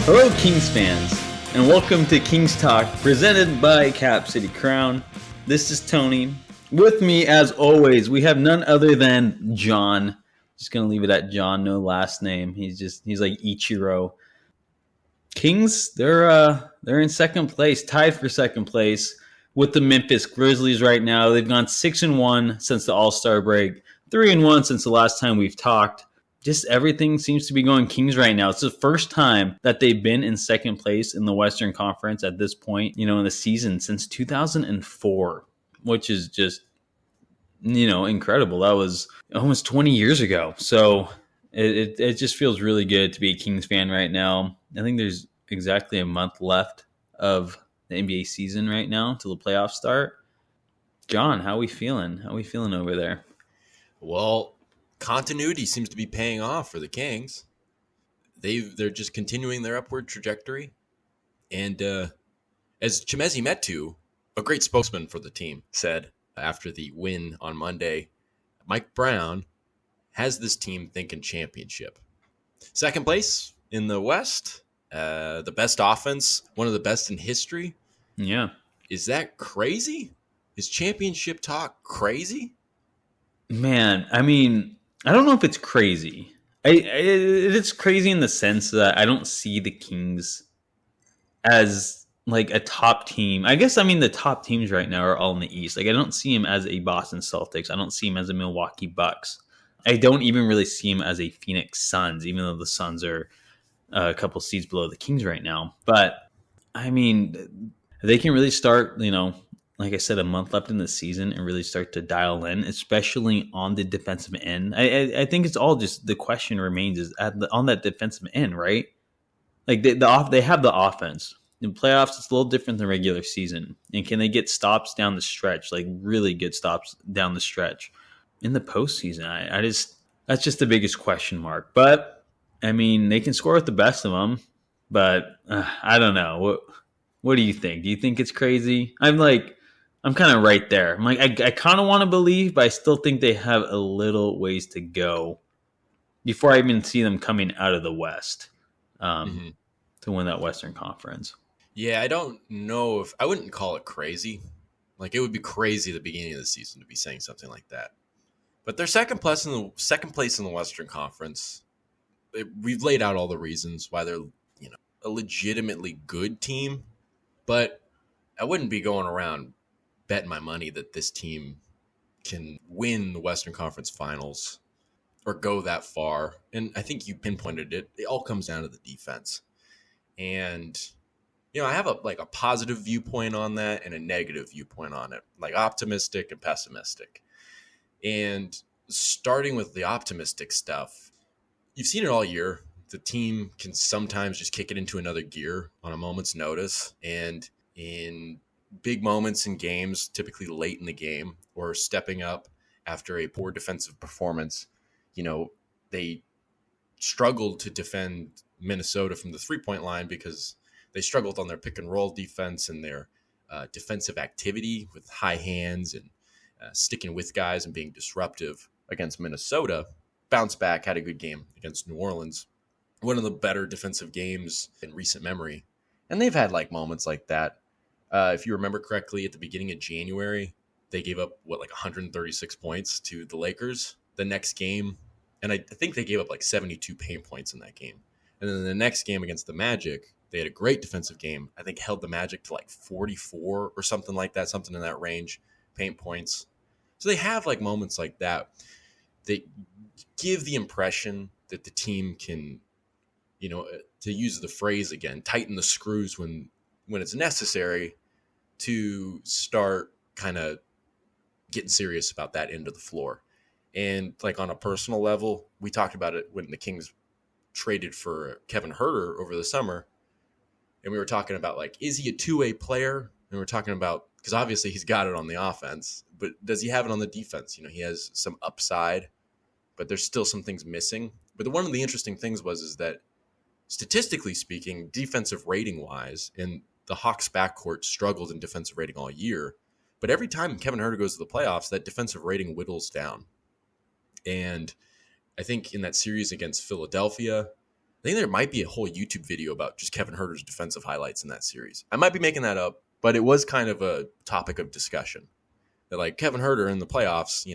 Hello, Kings fans, and welcome to Kings Talk, presented by Cap City Crown. This is Tony. With me, as always, we have none other than John. Just gonna leave it at John, no last name. He's like Ichiro. Kings, they're in second place, tied for second place with the Memphis Grizzlies right now. They've gone 6-1 since the All-Star break, 3-1 since the last time we've talked. Just everything seems to be going Kings right now. It's the first time that they've been in second place in the Western Conference at this point, in the season since 2004, which is just, incredible. That was almost 20 years ago. So it just feels really good to be a Kings fan right now. I think there's exactly a month left of the NBA season right now till the playoffs start. John, how are we feeling? How are we feeling over there? Well, continuity seems to be paying off for the Kings. They're just continuing their upward trajectory. And as Chimezie Metu, a great spokesman for the team, said after the win on Monday, Mike Brown has this team thinking championship. Second place in the West, the best offense, one of the best in history. Yeah. Is that crazy? Is championship talk crazy? Man, I mean, I don't know if it's crazy. It's crazy in the sense that I don't see the Kings as like a top team. I guess, the top teams right now are all in the East. Like, I don't see him as a Boston Celtics. I don't see him as a Milwaukee Bucks. I don't even really see him as a Phoenix Suns, even though the Suns are a couple seeds below the Kings right now. But, they can really start, like I said, a month left in the season and really start to dial in, especially on the defensive end. I think it's all just the question remains is on that defensive end, right? Like they have the offense. In playoffs, it's a little different than regular season. And can they get stops down the stretch, like really good stops down the stretch? In the postseason, that's just the biggest question mark. But, they can score with the best of them. But I don't know. What do you think? Do you think it's crazy? I'm kind of right there. I'm like, I kind of want to believe, but I still think they have a little ways to go before I even see them coming out of the West to win that Western Conference. Yeah, I don't know if I wouldn't call it crazy. Like, it would be crazy at the beginning of the season to be saying something like that. But they're second place in the Western Conference. We've laid out all the reasons why they're, a legitimately good team, but I wouldn't be going around betting my money that this team can win the Western Conference Finals or go that far. And I think you pinpointed it. It all comes down to the defense. And, I have a positive viewpoint on that and a negative viewpoint on it, like optimistic and pessimistic. And starting with the optimistic stuff, you've seen it all year. The team can sometimes just kick it into another gear on a moment's notice. And in big moments in games, typically late in the game, or stepping up after a poor defensive performance, they struggled to defend Minnesota from the three-point line because they struggled on their pick-and-roll defense and their defensive activity with high hands and sticking with guys and being disruptive against Minnesota. Bounced back, had a good game against New Orleans. One of the better defensive games in recent memory. And they've had moments like that. If you remember correctly, at the beginning of January, they gave up 136 points to the Lakers the next game, and I think they gave up 72 paint points in that game. And then the next game against the Magic, they had a great defensive game. I think held the Magic to 44 or something like that, something in that range, paint points. So they have moments like that. They give the impression that the team can, to use the phrase again, tighten the screws when it's necessary to start kind of getting serious about that end of the floor. And on a personal level, we talked about it when the Kings traded for Kevin Huerter over the summer. And we were talking about is he a two-way player? And we're talking about, because obviously he's got it on the offense, but does he have it on the defense? He has some upside, but there's still some things missing. But one of the interesting things is that statistically speaking, defensive rating wise, and the Hawks backcourt struggled in defensive rating all year. But every time Kevin Huerter goes to the playoffs, that defensive rating whittles down. And I think in that series against Philadelphia, think there might be a whole YouTube video about just Kevin Huerter's defensive highlights in that series. I might be making that up, but it was kind of a topic of discussion that like Kevin Huerter in the playoffs,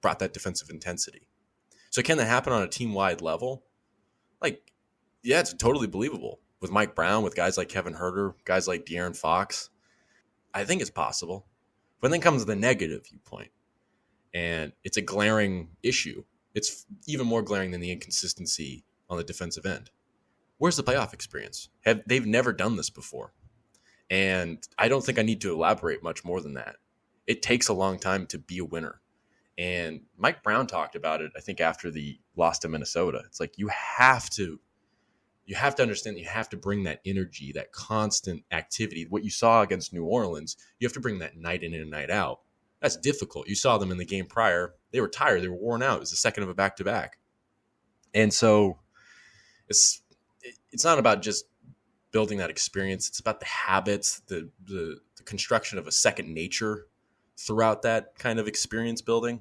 brought that defensive intensity. So can that happen on a team-wide level? Like, yeah, it's totally believable. With Mike Brown, with guys like Kevin Huerter, guys like De'Aaron Fox, I think it's possible. But then comes the negative viewpoint, and it's a glaring issue. It's even more glaring than the inconsistency on the defensive end. Where's the playoff experience? They've never done this before. And I don't think I need to elaborate much more than that. It takes a long time to be a winner. And Mike Brown talked about it, I think, after the loss to Minnesota. It's like you have to understand that you have to bring that energy, that constant activity. What you saw against New Orleans, you have to bring that night in and night out. That's difficult. You saw them in the game prior. They were tired. They were worn out. It was the second of a back-to-back. And so it's not about just building that experience. It's about the habits, the construction of a second nature throughout that kind of experience building.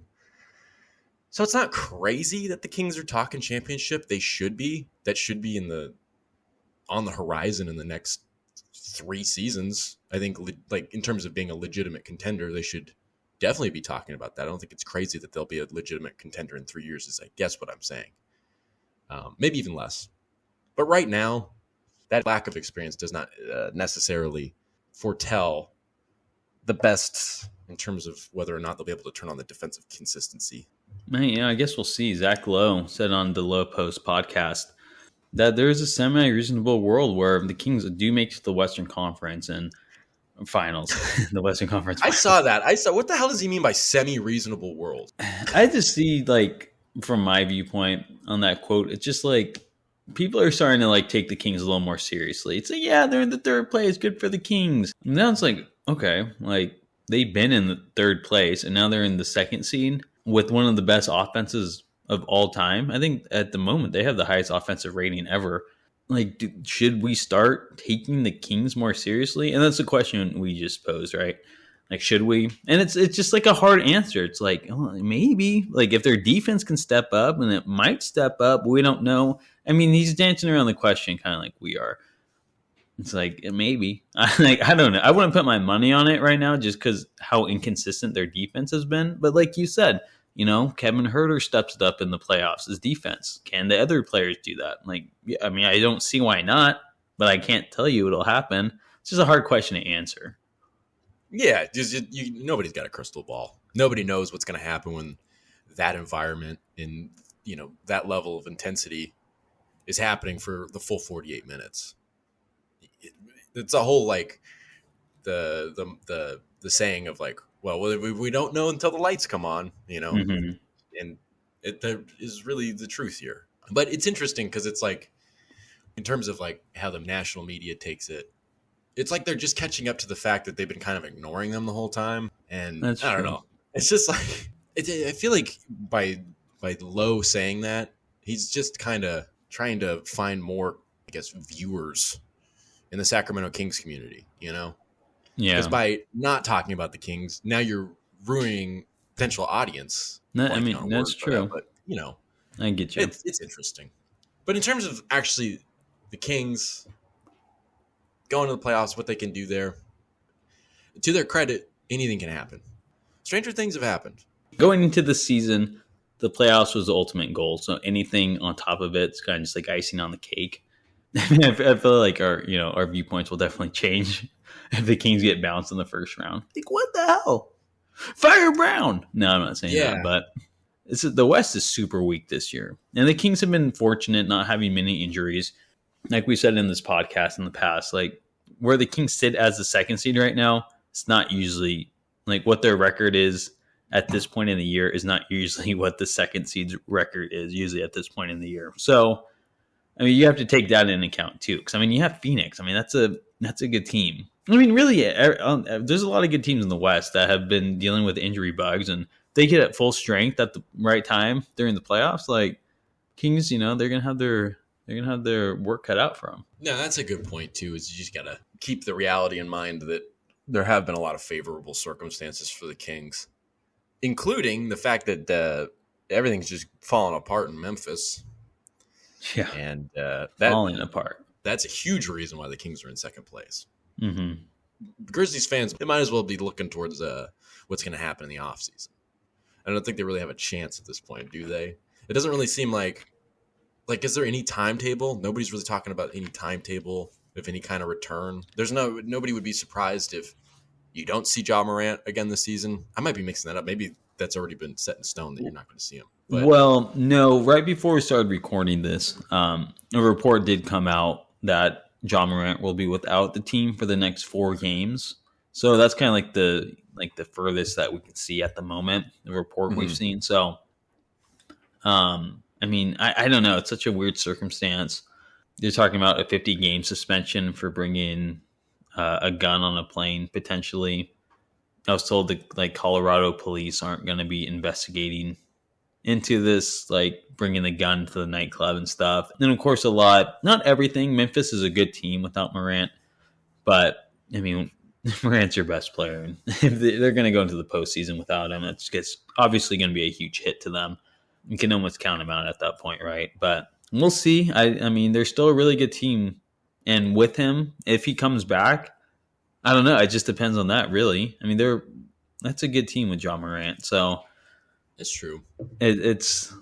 So it's not crazy that the Kings are talking championship. They should be. That should be on the horizon in the next 3 seasons. I think, like, in terms of being a legitimate contender, they should definitely be talking about that. I don't think it's crazy that they'll be a legitimate contender in 3 years, is I guess what I'm saying. Maybe even less. But right now, that lack of experience does not necessarily foretell the best in terms of whether or not they'll be able to turn on the defensive consistency. Yeah, I guess we'll see. Zach Lowe said on the Low Post podcast that there is a semi-reasonable world where the Kings do make it to the Western Conference and finals. The Western Conference finals. I saw what the hell does he mean by semi-reasonable world? I just see, like, from my viewpoint on that quote, it's just like people are starting to like take the Kings a little more seriously. It's like, yeah, they're in the third place, good for the Kings. And now it's like, okay, like they've been in the third place and now they're in the second seed with one of the best offenses of all time. I think at the moment they have the highest offensive rating ever. Like, should we start taking the Kings more seriously? And that's the question we just posed, right? Like, should we? And it's just like a hard answer. It's like, oh, maybe. Like, if their defense can step up, and it might step up, we don't know. I mean, he's dancing around the question kind of like we are. It's like, maybe. I don't know. I wouldn't put my money on it right now just because how inconsistent their defense has been. But like you said, Kevin Huerter steps it up in the playoffs. His defense. Can the other players do that? Like, I mean, I don't see why not, but I can't tell you it'll happen. It's just a hard question to answer. Yeah, nobody's got a crystal ball. Nobody knows what's going to happen when that environment and that level of intensity is happening for the full 48 minutes. It's a whole like the saying of like, well, we don't know until the lights come on, Mm-hmm. And that is really the truth here. But it's interesting because it's like, in terms of like how the national media takes it, it's like they're just catching up to the fact that they've been kind of ignoring them the whole time. And That's I don't true. know. It's just like, I feel like by Lowe saying that, he's just kind of trying to find more, I guess, viewers in the Sacramento Kings community, Yeah. Because by not talking about the Kings, now you're ruining potential audience. I mean, that's true. But, I get you. it's interesting. But in terms of actually the Kings going to the playoffs, what they can do there, to their credit, anything can happen. Stranger things have happened. Going into the season, the playoffs was the ultimate goal. So anything on top of it's kind of just like icing on the cake. I feel like our viewpoints will definitely change if the Kings get bounced in the first round. Like, what the hell? Fire Brown. No, I'm not saying that, but the West is super weak this year. And the Kings have been fortunate not having many injuries. Like we said in this podcast in the past, like where the Kings sit as the second seed right now, it's not usually like what their record is at this point in the year is not usually what the second seed's record is usually at this point in the year. So, I mean, you have to take that into account too. Because, I mean, you have Phoenix. I mean, that's a good team. I mean, really, there's a lot of good teams in the West that have been dealing with injury bugs, and they get at full strength at the right time during the playoffs. Like Kings, they're gonna have their work cut out for them. No, that's a good point too. Is you just gotta keep the reality in mind that there have been a lot of favorable circumstances for the Kings, including the fact that everything's just falling apart in Memphis. Yeah, And falling apart. that's a huge reason why the Kings are in second place. Mm-hmm. Grizzlies fans, they might as well be looking towards what's going to happen in the offseason. I don't think they really have a chance at this point, do they? It doesn't really seem like is there any timetable? Nobody's really talking about any timetable of any kind of return. Nobody would be surprised if you don't see Ja Morant again this season. I might be mixing that up. Maybe that's already been set in stone that you're not going to see him. But Well, no, right before we started recording this, a report did come out that John Morant will be without the team for the next 4 games. So that's kind of like the furthest that we can see at the moment, the report we've seen. So, I mean, I don't know. It's such a weird circumstance. They're talking about a 50-game suspension for bringing a gun on a plane potentially. I was told that like Colorado police aren't going to be investigating into this, like bringing the gun to the nightclub and stuff. And of course, not everything. Memphis is a good team without Morant, but I mean, Morant's your best player. And if they're going to go into the postseason without him, it's obviously going to be a huge hit to them. You can almost count them out at that point, right? But we'll see. I mean, they're still a really good team. And with him, if he comes back, I don't know. It just depends on that, really. I mean, that's a good team with John Morant. So it's true. It's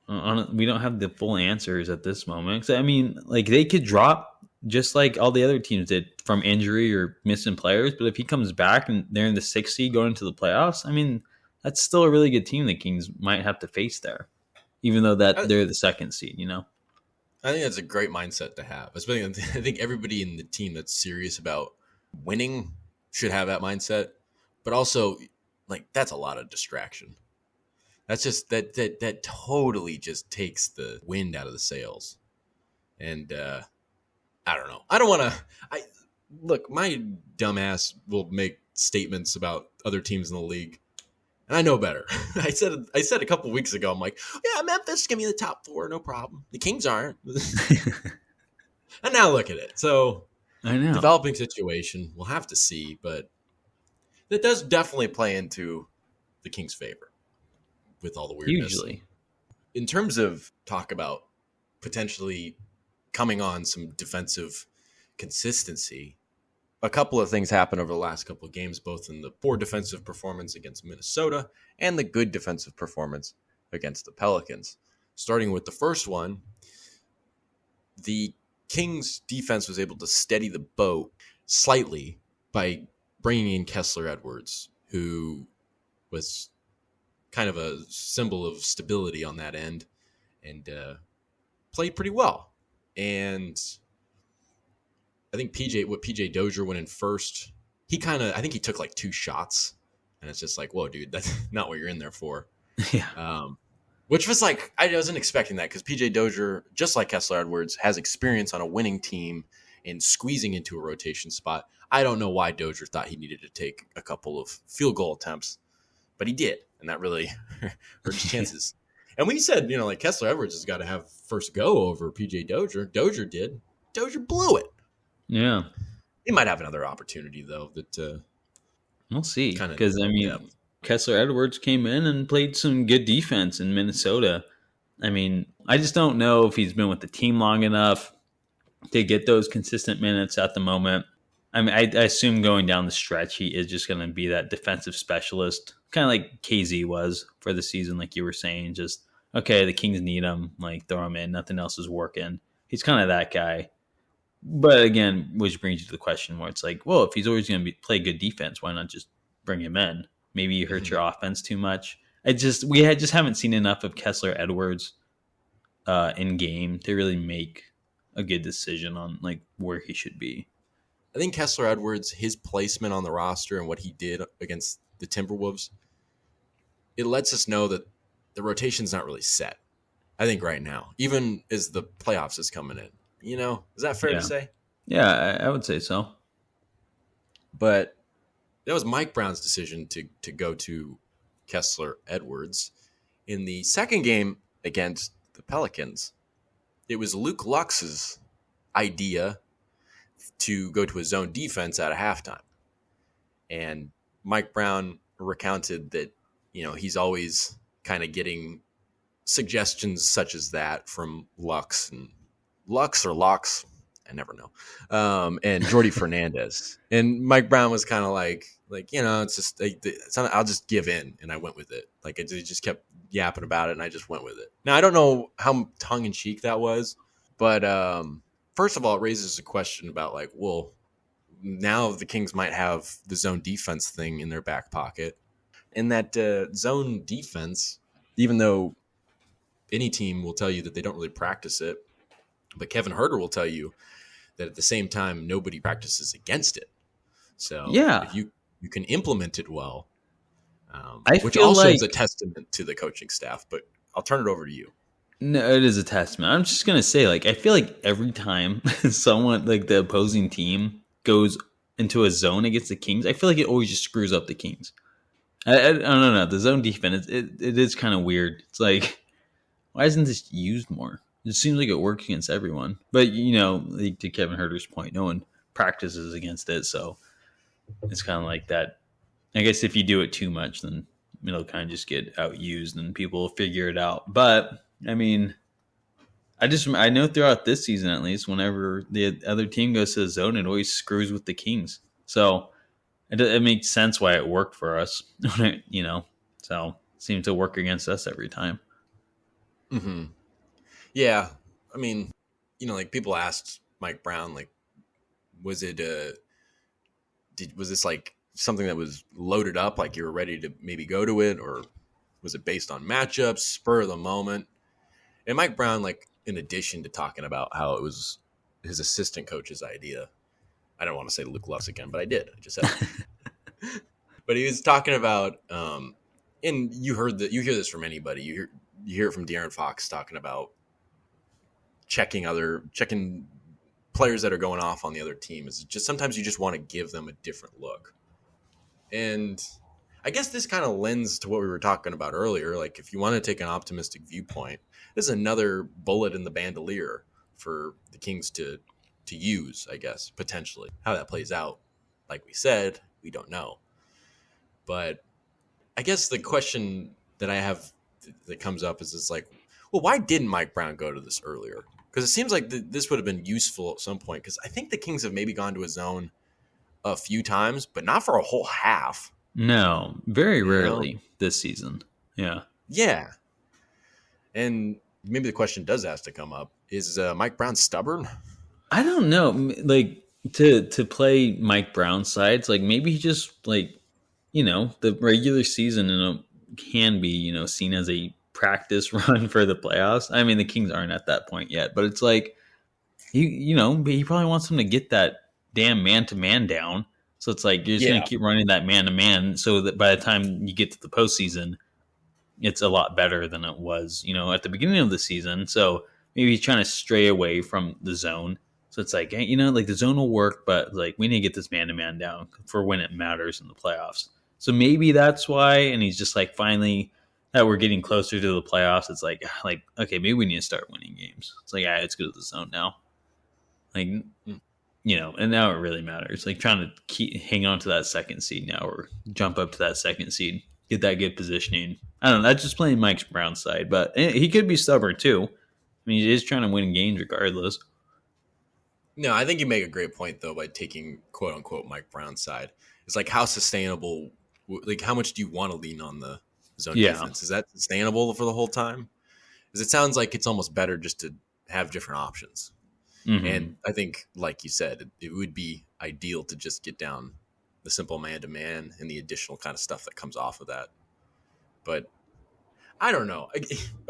we don't have the full answers at this moment. I mean, like they could drop just like all the other teams did from injury or missing players. But if he comes back and they're in the 6th seed going into the playoffs, I mean, that's still a really good team the Kings might have to face there, even though that they're the 2nd seed. You know, I think that's a great mindset to have. Especially, I think everybody in the team that's serious about winning should have that mindset. But also, like that's a lot of distraction. That's just that totally just takes the wind out of the sails. And I don't know. I don't want to. Look, my dumbass will make statements about other teams in the league, and I know better. I said a couple weeks ago, I'm like, yeah, Memphis is gonna be in the top 4, no problem. The Kings aren't. And now look at it. So I know, developing situation. We'll have to see, but that does definitely play into the Kings' favor with all the weirdness. Usually. In terms of talk about potentially coming on some defensive consistency, a couple of things happened over the last couple of games, both in the poor defensive performance against Minnesota and the good defensive performance against the Pelicans. Starting with the first one, the Kings defense was able to steady the boat slightly by bringing in Kessler Edwards, who was kind of a symbol of stability on that end and played pretty well. And I think PJ Dozier went in first. I think he took like 2 shots, and it's just like, whoa, dude, that's not what you're in there for. Yeah. Which was like, I wasn't expecting that because PJ Dozier, just like Kessler Edwards, has experience on a winning team in squeezing into a rotation spot. I don't know why Dozier thought he needed to take a couple of field goal attempts, but he did, and that really hurt his chances. And we said, like Kessler Edwards has got to have first go over PJ Dozier. Dozier did. Dozier blew it. Yeah. He might have another opportunity, though, that we'll see. Because, I mean, Kessler Edwards came in and played some good defense in Minnesota. I mean, I just don't know if he's been with the team long enough to get those consistent minutes at the moment. I mean, I assume going down the stretch, he is just going to be that defensive specialist, kind of like KZ was for the season, like you were saying. Just, okay, the Kings need him, like throw him in. Nothing else is working. He's kind of that guy. But again, which brings you to the question where it's like, well, if he's always going to play good defense, why not just bring him in? Maybe you hurt your offense too much. We just haven't seen enough of Kessler Edwards in game to really make a good decision on like where he should be. I think Kessler Edwards, his placement on the roster and what he did against the Timberwolves, it lets us know that the rotation's not really set. I think right now, even as the playoffs is coming in. Is that fair to say? Yeah, I would say so. But that was Mike Brown's decision to go to Kessler Edwards. In the second game against the Pelicans, it was Luke Lux's idea to go to a zone defense at a halftime. And Mike Brown recounted that, he's always kind of getting suggestions such as that from Lux or Lux, I never know, and Jordy Fernandez. And Mike Brown was kind of like, it's just, I'll just give in. And I went with it. Like, it just kept yapping about it, and I just went with it. Now, I don't know how tongue-in-cheek that was, but first of all, it raises a question about, like, well, now the Kings might have the zone defense thing in their back pocket. And that zone defense, even though any team will tell you that they don't really practice it, but Kevin Huerter will tell you that at the same time, nobody practices against it. So Yeah. if you can implement it well, which feel also like is a testament to the coaching staff, but I'll turn it over to you. no, it is a testament. I'm just gonna say, like, I feel like every time someone like the opposing team goes into a zone against the Kings, I feel like it always just screws up the Kings. I don't know. The zone defense, it is kind of weird. It's like, why isn't this used more? It seems like it works against everyone. But, like, to Kevin Herter's point, no one practices against it. So it's kind of like that. I guess if you do it too much, then it'll kind of just get outused and people will figure it out. But, I mean, I know throughout this season, at least, whenever the other team goes to the zone, it always screws with the Kings. So it makes sense why it worked for us, so it seemed to work against us every time. Mm-hmm. Yeah. I mean, like, people asked Mike Brown, like, was this like something that was loaded up, like you were ready to maybe go to it, or was it based on matchups, spur of the moment? And Mike Brown, like, in addition to talking about how it was his assistant coach's idea, I don't want to say Luke Luss again, but I did. I just said it. But he was talking about, and you hear this from anybody. You hear it from De'Aaron Fox talking about checking players that are going off on the other team. Is just sometimes you just want to give them a different look. And I guess this kind of lends to what we were talking about earlier. Like, if you want to take an optimistic viewpoint, this is another bullet in the bandolier for the Kings to use, I guess, potentially. How that plays out, like we said, we don't know. But I guess the question that I have that comes up is, it's like, well, why didn't Mike Brown go to this earlier? Because it seems like this would have been useful at some point. Because I think the Kings have maybe gone to a zone a few times, but not for a whole half. No, very rarely this season. Yeah. Yeah. And maybe the question does have to come up. Is Mike Brown stubborn? I don't know. Like, to play Mike Brown's sides, like, maybe he just, like, the regular season can be, seen as a practice run for the playoffs. I mean, the Kings aren't at that point yet, but it's like, he probably wants them to get that damn man-to-man down. So it's like, you're just going to keep running that man-to-man so that by the time you get to the postseason, it's a lot better than it was, at the beginning of the season. So maybe he's trying to stray away from the zone. So it's like, like, the zone will work, but, like, we need to get this man-to-man down for when it matters in the playoffs. So maybe that's why, and he's just like, finally that we're getting closer to the playoffs, it's like, okay, maybe we need to start winning games. It's like, let's go to the zone now. Like, and now it really matters. Like, trying to hang on to that second seed now, or jump up to that second seed, get that good positioning. I don't know. That's just playing Mike Brown's side, but he could be stubborn too. I mean, he is trying to win games regardless. No, I think you make a great point, though, by taking quote unquote Mike Brown's side. It's like, how sustainable, like, how much do you want to lean on the zone defense? Is that sustainable for the whole time? Because it sounds like it's almost better just to have different options. Mm-hmm. And I think, like you said, it would be ideal to just get down the simple man-to-man and the additional kind of stuff that comes off of that. But I don't know.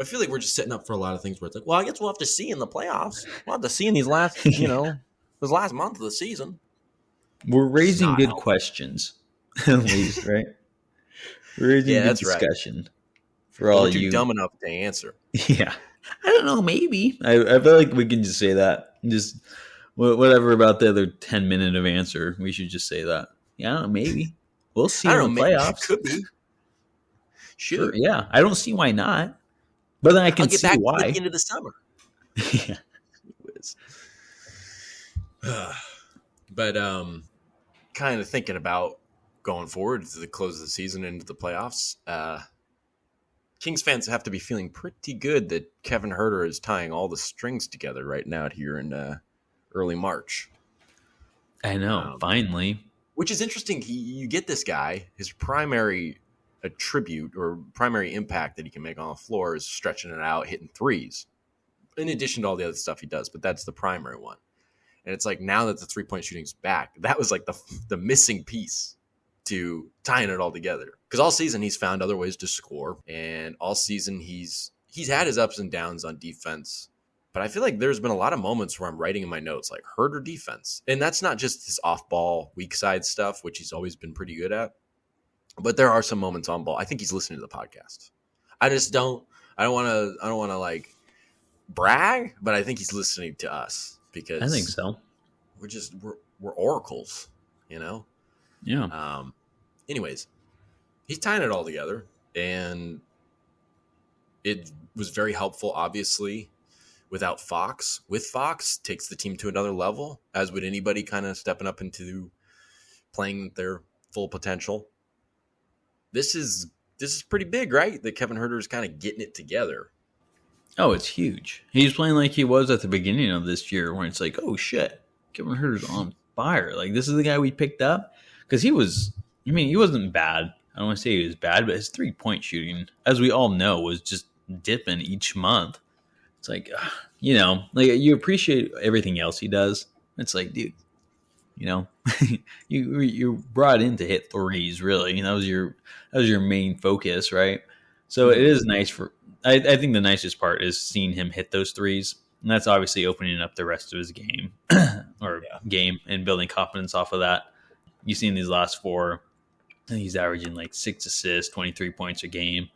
I feel like we're just setting up for a lot of things where it's like, well, I guess we'll have to see in the playoffs. We'll have to see in these last, this last month of the season. We're raising good questions, at least, right? We're raising good discussion right. For all you. Dumb enough to answer. Yeah. I don't know, maybe. I feel like we can just say that. Just whatever about the other 10-minute of answer, we should just say that. Yeah, I don't know, maybe. We'll see in the playoffs. Could be. Sure, yeah. I don't see why not. But then I can see why. At the end of the summer. Yeah. But kind of thinking about going forward to the close of the season into the playoffs, Kings fans have to be feeling pretty good that Kevin Huerter is tying all the strings together right now here in early March. I know, finally. Which is interesting. You get this guy, his primary attribute or primary impact that he can make on the floor is stretching it out, hitting threes, in addition to all the other stuff he does. But that's the primary one. And it's like now that the 3-point shooting's back, that was like the missing piece to tying it all together. Because all season he's found other ways to score, and all season he's had his ups and downs on defense. But I feel like there's been a lot of moments where I'm writing in my notes like Huerter defense, and that's not just his off-ball weak side stuff, which he's always been pretty good at. But there are some moments on ball. I think he's listening to the podcast. I don't want to like brag, but I think he's listening to us because I think so. We're oracles, you know? Yeah. Anyways, he's tying it all together, and it was very helpful, obviously, without Fox. With Fox, takes the team to another level, as would anybody kind of stepping up into playing their full potential. This is pretty big, right? That Kevin Huerter is kind of getting it together. Oh, it's huge. He's playing like he was at the beginning of this year, where it's like, oh shit, Kevin Huerter's on fire. Like, this is the guy we picked up. Because he wasn't bad. I don't want to say he was bad, but his 3-point shooting, as we all know, was just dipping each month. It's like, like you appreciate everything else he does. It's like, dude, you're brought in to hit threes, really. That was your main focus, right? So it is nice I think the nicest part is seeing him hit those threes. And that's obviously opening up the rest of his game game and building confidence off of that. You've seen these last 4, and he's averaging like 6 assists, 23 points a game.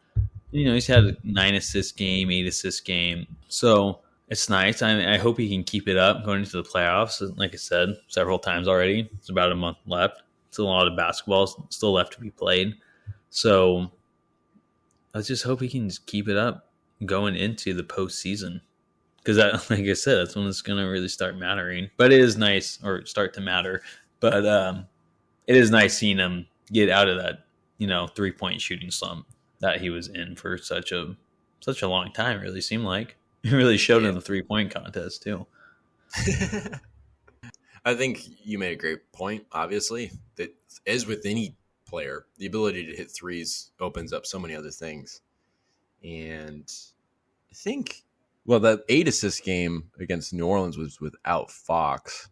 He's had a 9 assist game, 8 assist game. So it's nice. I hope he can keep it up going into the playoffs. Like I said several times already, it's about a month left. It's a lot of basketball still left to be played. So let's just hope he can just keep it up going into the postseason. Because, like I said, that's when it's going to really start mattering. But it is nice, or start to matter. But it is nice seeing him get out of that, 3-point shooting slump that he was in for such a long time. It really seemed like it really showed in the 3-point contest too. I think you made a great point. Obviously, that as with any player, the ability to hit threes opens up so many other things. And I think, that 8 assist game against New Orleans was without Fox.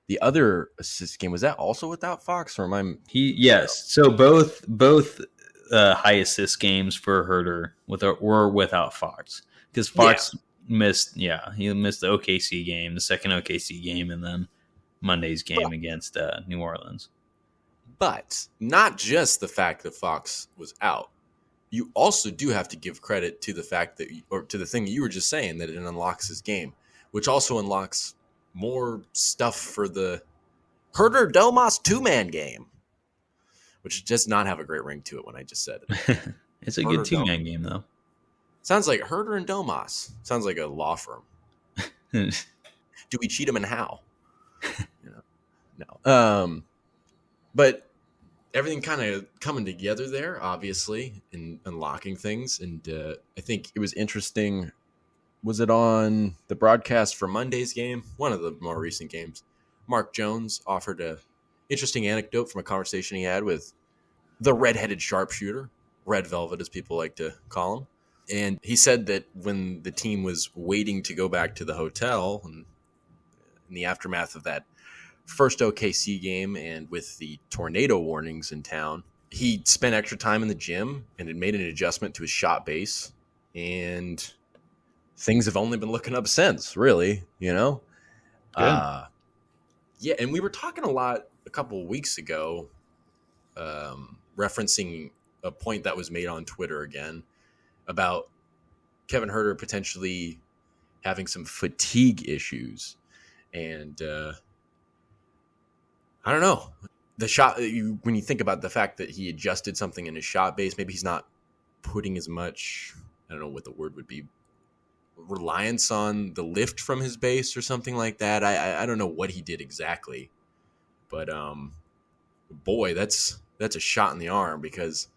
The other assist game, was that also without Fox, or am I? Yes. So both high assist games for Huerter were without Fox, because Fox missed. Yeah, he missed the OKC game, the second OKC game, and then Monday's game against New Orleans. But not just the fact that Fox was out. You also do have to give credit to the fact that, or to the thing that you were just saying, that it unlocks his game, which also unlocks more stuff for the Huerter Domas 2-man game, which does not have a great ring to it when I just said it. It's a good 2-man game, though. Sounds like Huerter and Domas. Sounds like a law firm. Do we cheat him and how? No. But everything kind of coming together there, obviously, and unlocking things. And I think it was interesting. Was it on the broadcast for Monday's game? One of the more recent games. Mark Jones offered a interesting anecdote from a conversation he had with the redheaded sharpshooter, Red Velvet, as people like to call him. And he said that when the team was waiting to go back to the hotel, and in the aftermath of that first OKC game and with the tornado warnings in town, he spent extra time in the gym and had made an adjustment to his shot base. And things have only been looking up since, really, Yeah, and we were talking a lot a couple of weeks ago, referencing a point that was made on Twitter again about Kevin Huerter potentially having some fatigue issues. And I don't know. The shot, when you think about the fact that he adjusted something in his shot base, maybe he's not putting as much, I don't know what the word would be, reliance on the lift from his base or something like that. I don't know what he did exactly, but boy, that's a shot in the arm, because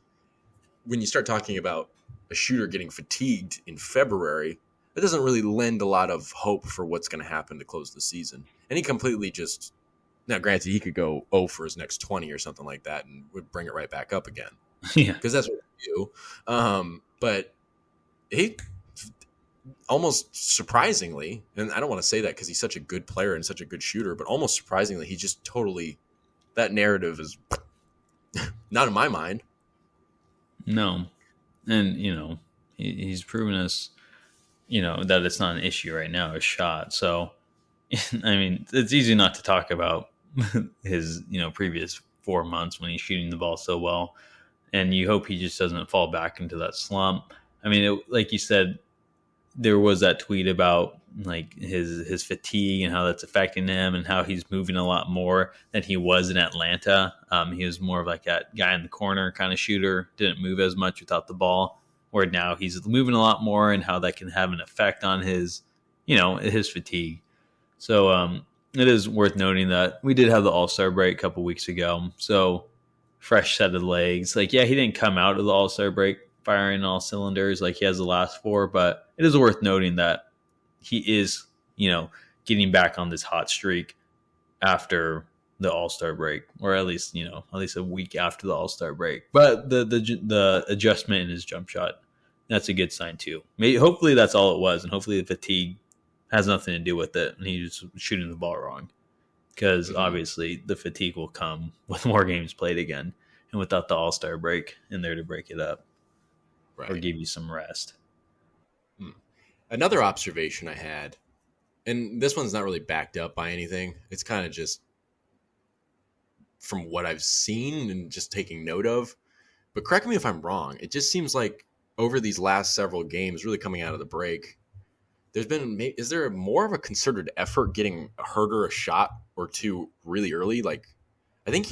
when you start talking about a a shooter getting fatigued in February, that doesn't really lend a lot of hope for what's going to happen to close the season. And he completely just, now granted, he could go 0 for his next 20 or something like that and would bring it right back up again. Yeah. Because that's what we do. But he almost surprisingly, and I don't want to say that because he's such a good player and such a good shooter, but almost surprisingly, he just totally, that narrative is not in my mind. No. And, he's proven us, that it's not an issue right now, a shot. So, I mean, it's easy not to talk about his, previous 4 months when he's shooting the ball so well. And you hope he just doesn't fall back into that slump. I mean, like you said, there was that tweet about like his fatigue and how that's affecting him and how he's moving a lot more than he was in Atlanta. He was more of like that guy in the corner kind of shooter, didn't move as much without the ball, where now he's moving a lot more and how that can have an effect on his, his fatigue. So it is worth noting that we did have the All-Star break a couple weeks ago. So fresh set of legs. Like, yeah, he didn't come out of the All-Star break firing all cylinders like he has the last 4, but it is worth noting that he is, getting back on this hot streak after the All-Star break, or at least a week after the All-Star break. But the adjustment in his jump shot, that's a good sign too. Maybe hopefully that's all it was, and hopefully the fatigue has nothing to do with it, and he's shooting the ball wrong. Because obviously the fatigue will come with more games played again, and without the All-Star break in there to break it up. Right. Or give you some rest. Another observation I had, and this one's not really backed up by anything. It's kind of just from what I've seen and just taking note of. But correct me if I'm wrong. It just seems like over these last several games, really coming out of the break, is there more of a concerted effort getting Huerter a shot or two really early? Like, I think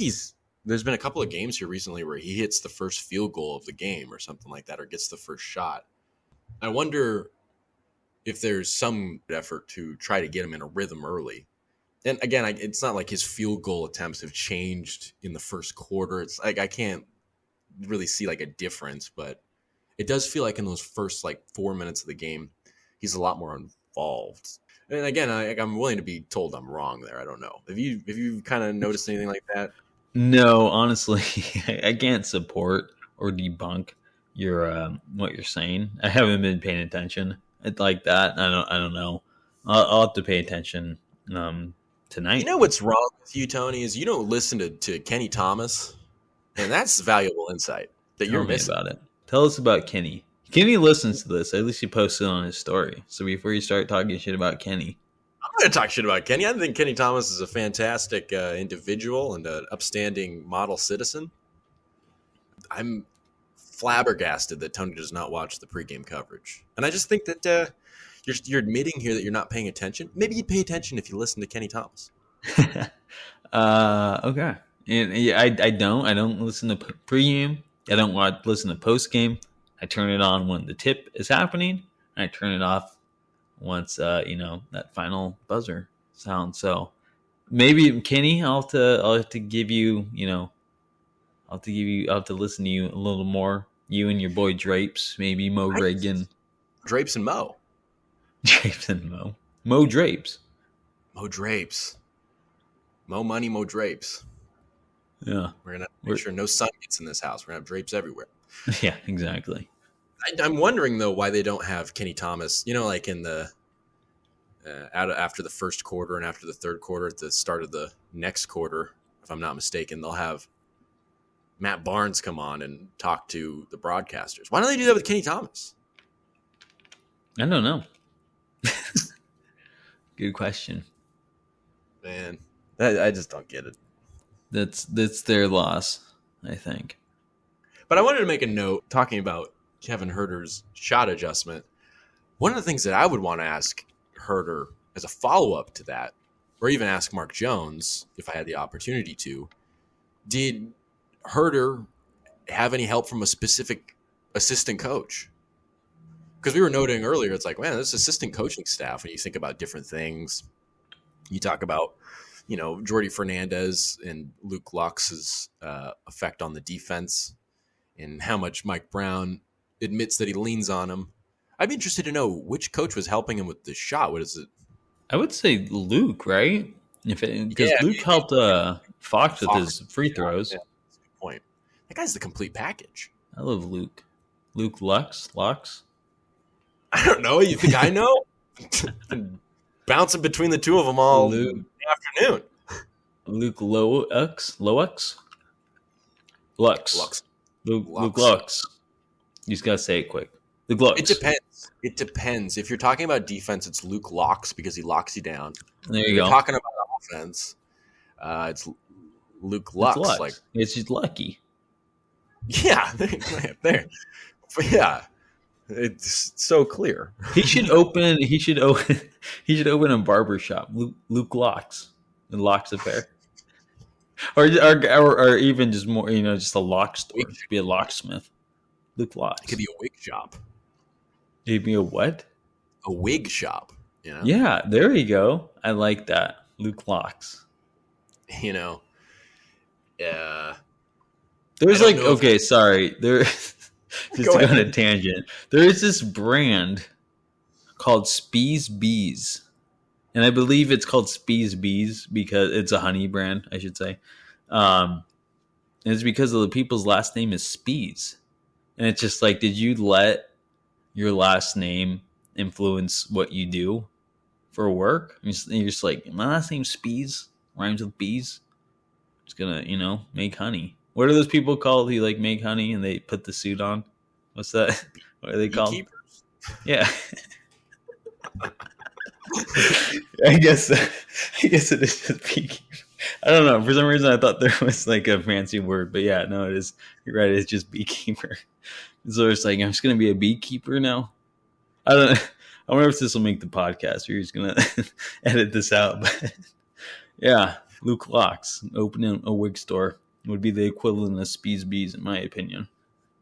there's been a couple of games here recently where he hits the first field goal of the game or something like that, or gets the first shot. I wonder if there's some effort to try to get him in a rhythm early. And again, it's not like his field goal attempts have changed in the first quarter. It's like I can't really see like a difference, but it does feel like in those first like 4 minutes of the game, he's a lot more involved. And again, I'm willing to be told I'm wrong there. I don't know. Have you kind of noticed anything like that? No, honestly, I can't support or debunk your what you're saying. I haven't been paying attention like that. I don't know. I'll have to pay attention tonight. You know what's wrong with you, Tony, is you don't listen to Kenny Thomas, and that's valuable insight that you're missing. About it. Tell us about Kenny. Kenny listens to this. At least he posted on his story. So before you start talking shit about Kenny. I'm not going to talk shit about Kenny. I think Kenny Thomas is a fantastic individual and an upstanding model citizen. I'm flabbergasted that Tony does not watch the pregame coverage. And I just think that you're admitting here that you're not paying attention. Maybe you'd pay attention if you listen to Kenny Thomas. Okay. And yeah, I don't listen to pregame. I don't listen to postgame. I turn it on when the tip is happening, and I turn it off once that final buzzer sounds. So maybe Kenny, I'll have to give you, I'll have to listen to you a little more. You and your boy Drapes, maybe Mo Reagan. Drapes and Mo. Drapes and Mo. Mo Drapes. Mo Drapes. Mo Money, Mo Drapes. Yeah. We're going to make sure no sun gets in this house. We're going to have drapes everywhere. Yeah, exactly. I'm wondering, though, why they don't have Kenny Thomas, like in the after the first quarter and after the third quarter, at the start of the next quarter, if I'm not mistaken, they'll have Matt Barnes come on and talk to the broadcasters. Why don't they do that with Kenny Thomas? I don't know. Good question. Man, I just don't get it. That's their loss, I think. But I wanted to make a note talking about Kevin Huerter's shot adjustment. One of the things that I would want to ask Huerter as a follow-up to that, or even ask Mark Jones if I had the opportunity to, did Huerter have any help from a specific assistant coach? Because we were noting earlier, it's like, man, this assistant coaching staff, when you think about different things, you talk about, Jordy Fernandez and Luke Lux's effect on the defense and how much Mike Brown admits that he leans on him. I'd be interested to know which coach was helping him with the shot. What is it? I would say Luke, right? Because Yeah, Luke helped Fox with his free throws. Yeah, that's a good point. That guy's the complete package. I love Luke. Luke Lux. I don't know. You think I know? Bouncing between the two of them all Luke. afternoon. Luke Lux. Lux. Luke Lux. You just gotta say it quick. Luke Lux. It depends. If you're talking about defense, it's Luke Locks because he locks you down. There you if go. You're talking about offense, it's Luke Lux. It's Lux. Like, it's just lucky. yeah, there. But yeah, it's so clear. He should open a barber shop. Luke Locks. The Locks Affair. Or even just more, just a lock store. It could be a locksmith. Luke Locks. It could be a wig shop. It'd be a what? A wig shop. Yeah, there you go. I like that. Luke Locks. Yeah. There's sorry. There just to go on a tangent. There is this brand called Spee's Bees. And I believe it's called Spee's Bees because it's a honey brand, I should say. And it's because of the people's last name is Spees. And it's just like, did you let your last name influence what you do for work? You're just like, my last name's Spees, rhymes with bees. Just gonna, make honey. What are those people called who make honey and they put the suit on? What's that? What are they called? Beekeepers? Yeah. I guess it is just beekeeper. I don't know. For some reason, I thought there was a fancy word, but yeah, no, it is. You're right. It's just beekeeper. So it's I'm just gonna be a beekeeper now. I don't know. I wonder if this will make the podcast. Or you're just gonna edit this out. But yeah, Luke Locks opening a wig store would be the equivalent of Spee's Bees, in my opinion.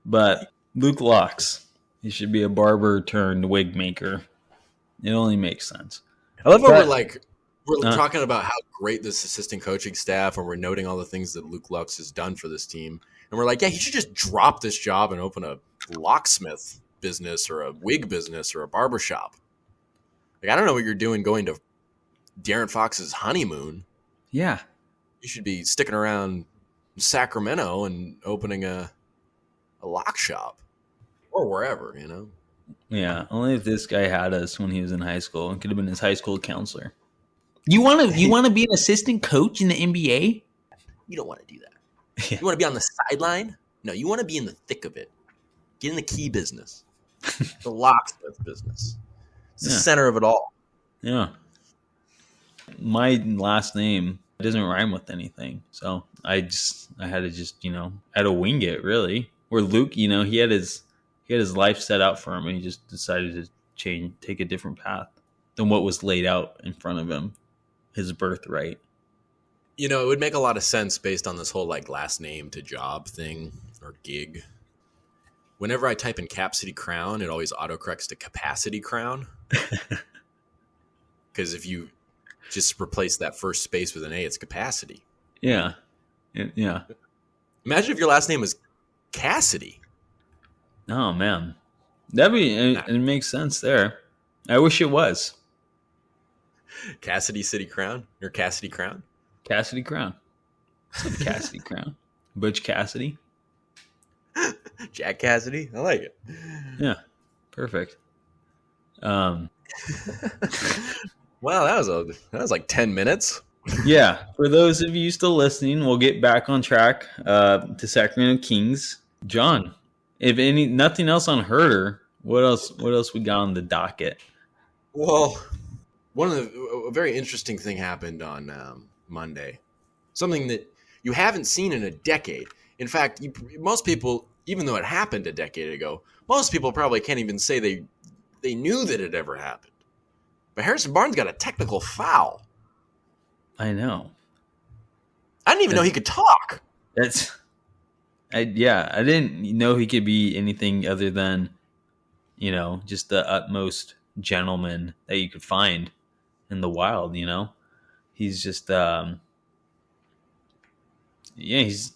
But Luke Locks, he should be a barber turned wig maker. It only makes sense. I love how we're talking about how great this assistant coaching staff, and we're noting all the things that Luke Lux has done for this team. And we're like, yeah, he should just drop this job and open a locksmith business or a wig business or a barber shop. I don't know what you're doing going to De'Aaron Fox's honeymoon. Yeah. You should be sticking around Sacramento and opening a lock shop or wherever, Yeah, only if this guy had us when he was in high school. It could have been his high school counselor. You want to be an assistant coach in the NBA? You don't want to do that. Yeah. You want to be on the sideline? No, you want to be in the thick of it. Get in the key business, the locksmith business. It's the center of it all. Yeah. My last name doesn't rhyme with anything, so I had to wing it really. Where Luke, he had his life set out for him, and he just decided to take a different path than what was laid out in front of him, his birthright. It would make a lot of sense based on this whole last name to job thing or gig. Whenever I type in Cap City Crown, it always autocorrects to Capacity Crown. Because if you just replace that first space with an A, it's capacity. Yeah. Yeah. Imagine if your last name was Cassidy. Oh, man. It makes sense there. I wish it was. Cassidy City Crown? Or Cassidy Crown? Cassidy Crown. Cassidy Crown. Butch Cassidy. Jack Cassidy. I like it. Yeah. Perfect. Wow, that was like 10 minutes. Yeah. For those of you still listening, we'll get back on track to Sacramento Kings. John, if nothing else on Huerter, what else we got on the docket? Well, a very interesting thing happened on Monday. Something that you haven't seen in a decade. In fact, most people, even though it happened a decade ago, most people probably can't even say they knew that it ever happened. But Harrison Barnes got a technical foul. I know. I didn't even know he could talk. I didn't know he could be anything other than, just the utmost gentleman that you could find in the wild. He's just, he's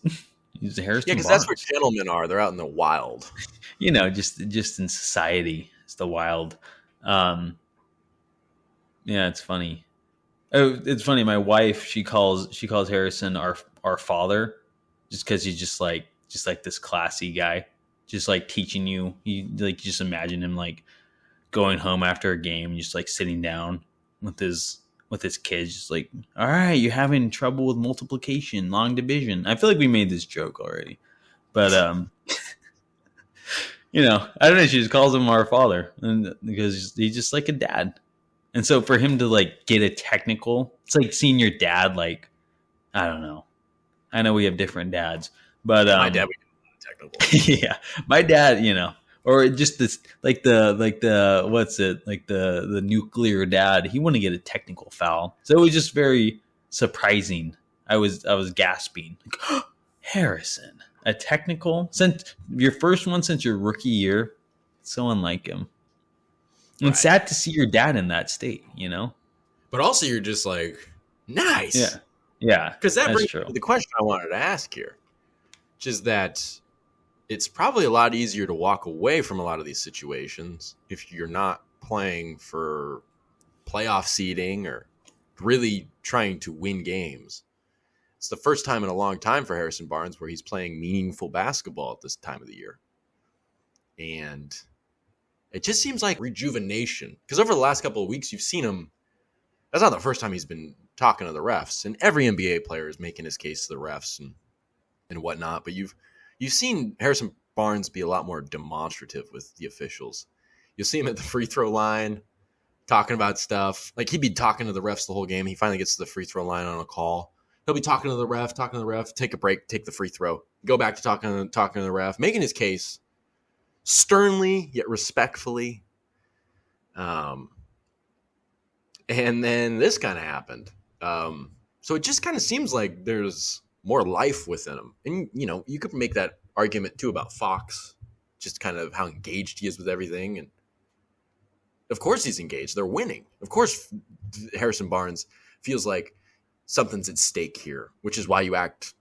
He's Yeah, Harrison because that's where Barnes. gentlemen are. They're out in the wild. Just in society, it's the wild. Um, yeah, it's funny. Oh, it's funny. My wife, she calls Harrison our father, just because he's just like this classy guy, just like teaching you. You like just imagine him like going home after a game, just like sitting down with his kids, just like, all right, you're having trouble with multiplication, long division. I feel like we made this joke already, but I don't know. She just calls him our father, and because he's just like a dad. And so for him to like get a technical, it's like seeing your dad. Like, I don't know. I know we have different dads, but Yeah, my dad would be technical. yeah, my dad, or just this like the what's it like the nuclear dad. He wanted to get a technical foul, so it was just very surprising. I was gasping, like, Harrison, a technical since your first one since your rookie year. So unlike him. And it's Right. sad to see your dad in that state. But also, you're just like, nice. Yeah, yeah, Because that that's brings true. me to the question I wanted to ask here, which is that it's probably a lot easier to walk away from a lot of these situations if you're not playing for playoff seeding or really trying to win games. It's the first time in a long time for Harrison Barnes where he's playing meaningful basketball at this time of the year. And it just seems like rejuvenation. Because over the last couple of weeks, you've seen him. That's not the first time he's been talking to the refs. And every NBA player is making his case to the refs and whatnot. But you've seen Harrison Barnes be a lot more demonstrative with the officials. You'll see him at the free throw line talking about stuff. Like he'd be talking to the refs the whole game. He finally gets to the free throw line on a call. He'll be talking to the ref, take a break, take the free throw, go back to talking to the ref, making his case sternly yet respectfully. And then this kind of happened. So it just kind of seems like there's more life within him. And, you could make that argument too about Fox, just kind of how engaged he is with everything. And of course he's engaged. They're winning. Of course Harrison Barnes feels like something's at stake here, which is why you act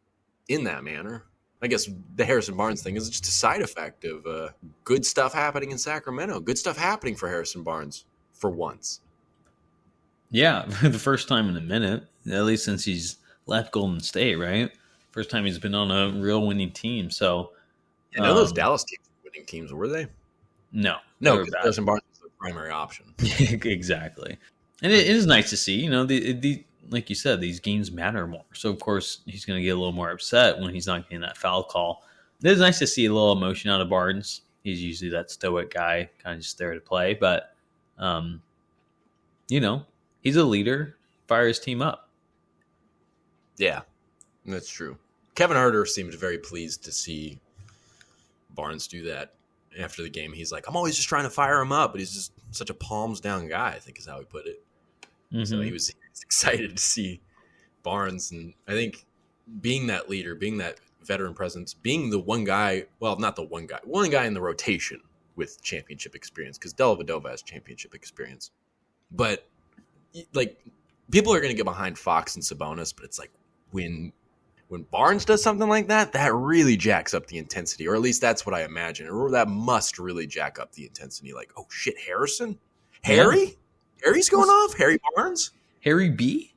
in that manner. I guess the Harrison Barnes thing is just a side effect of good stuff happening in Sacramento. Good stuff happening for Harrison Barnes for once. Yeah, for the first time in a minute, at least since he's left Golden State, right? First time he's been on a real winning team. So, None of those Dallas teams were winning teams, were they? no, No, because Harrison Barnes was the primary option. exactly. And it is nice to see, like you said, these games matter more. So, of course, he's going to get a little more upset when he's not getting that foul call. It is nice to see a little emotion out of Barnes. He's usually that stoic guy, kind of just there to play. But, he's a leader, fire his team up. Yeah, that's true. Kevin Huerter seemed very pleased to see Barnes do that after the game. He's like, I'm always just trying to fire him up, but he's just such a palms down guy, I think is how he put it. Mm-hmm. So he was excited to see Barnes. And I think being that leader, being that veteran presence, being the one guy, well, not the one guy in the rotation with championship experience, because Dellavedova has championship experience. But like, people are going to get behind Fox and Sabonis, but it's like when Barnes does something like that, that really jacks up the intensity, or at least that's what I imagine. Or that must really jack up the intensity. Like, oh shit, Harrison? Harry? Yeah. Harry's going off? Harry Barnes? Harry B?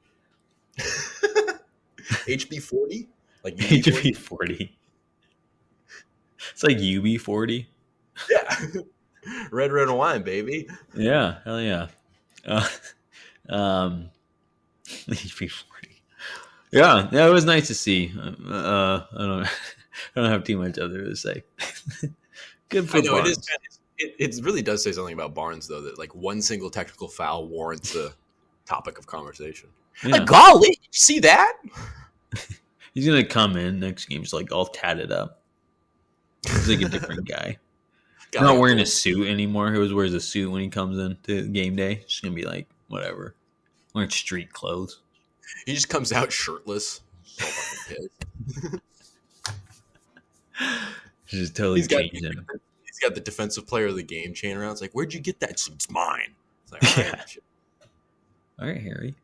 HB40? Like HB40. It's like UB40. Yeah. Red wine, baby. Yeah, hell yeah. HB40. Yeah, it was nice to see. I don't have too much other to say. Good for Barnes. It really does say something about Barnes, though, that like one single technical foul warrants a topic of conversation. Yeah. Like, golly, did you see that? He's gonna come in next game, just like all tatted up. He's like a different guy. He's not wearing a suit anymore. He always wears a suit when he comes in to game day. Just gonna be like whatever, wearing street clothes. He just comes out shirtless. So fucking pissed. Just totally changed him. He's got the defensive player of the game chain around. It's like, where'd you get that? It's mine. It's like, all right, all right, Harry.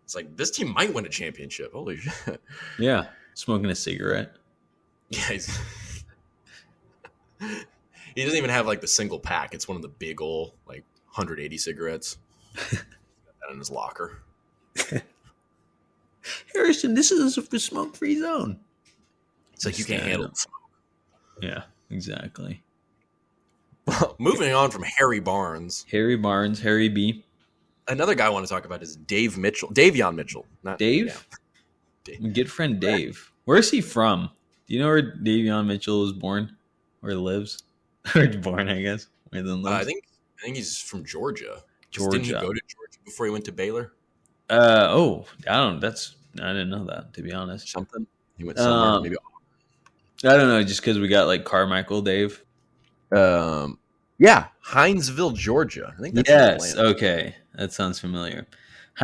It's like, this team might win a championship. Holy shit. Yeah, smoking a cigarette. Yeah, he doesn't even have like the single pack. It's one of the big old like 180 cigarettes. That in his locker. Harrison, this is a smoke-free zone. It's like you can't handle the smoke. Yeah, exactly. Moving on from Harry Barnes. Harry Barnes, Harry B. Another guy I want to talk about is Davion Mitchell. Not Dave? Yeah. Good friend Dave. Where's he from? Do you know where Davion Mitchell was born? Where he lives? Or born, I guess. Where he lives? I think he's from Georgia. Georgia. Didn't he go to Georgia before he went to Baylor? I didn't know that, to be honest. Something. He went somewhere. Maybe. I don't know, just because we got like Carmichael Dave. Yeah, Hinesville, Georgia. I think that's yes. Okay, that sounds familiar.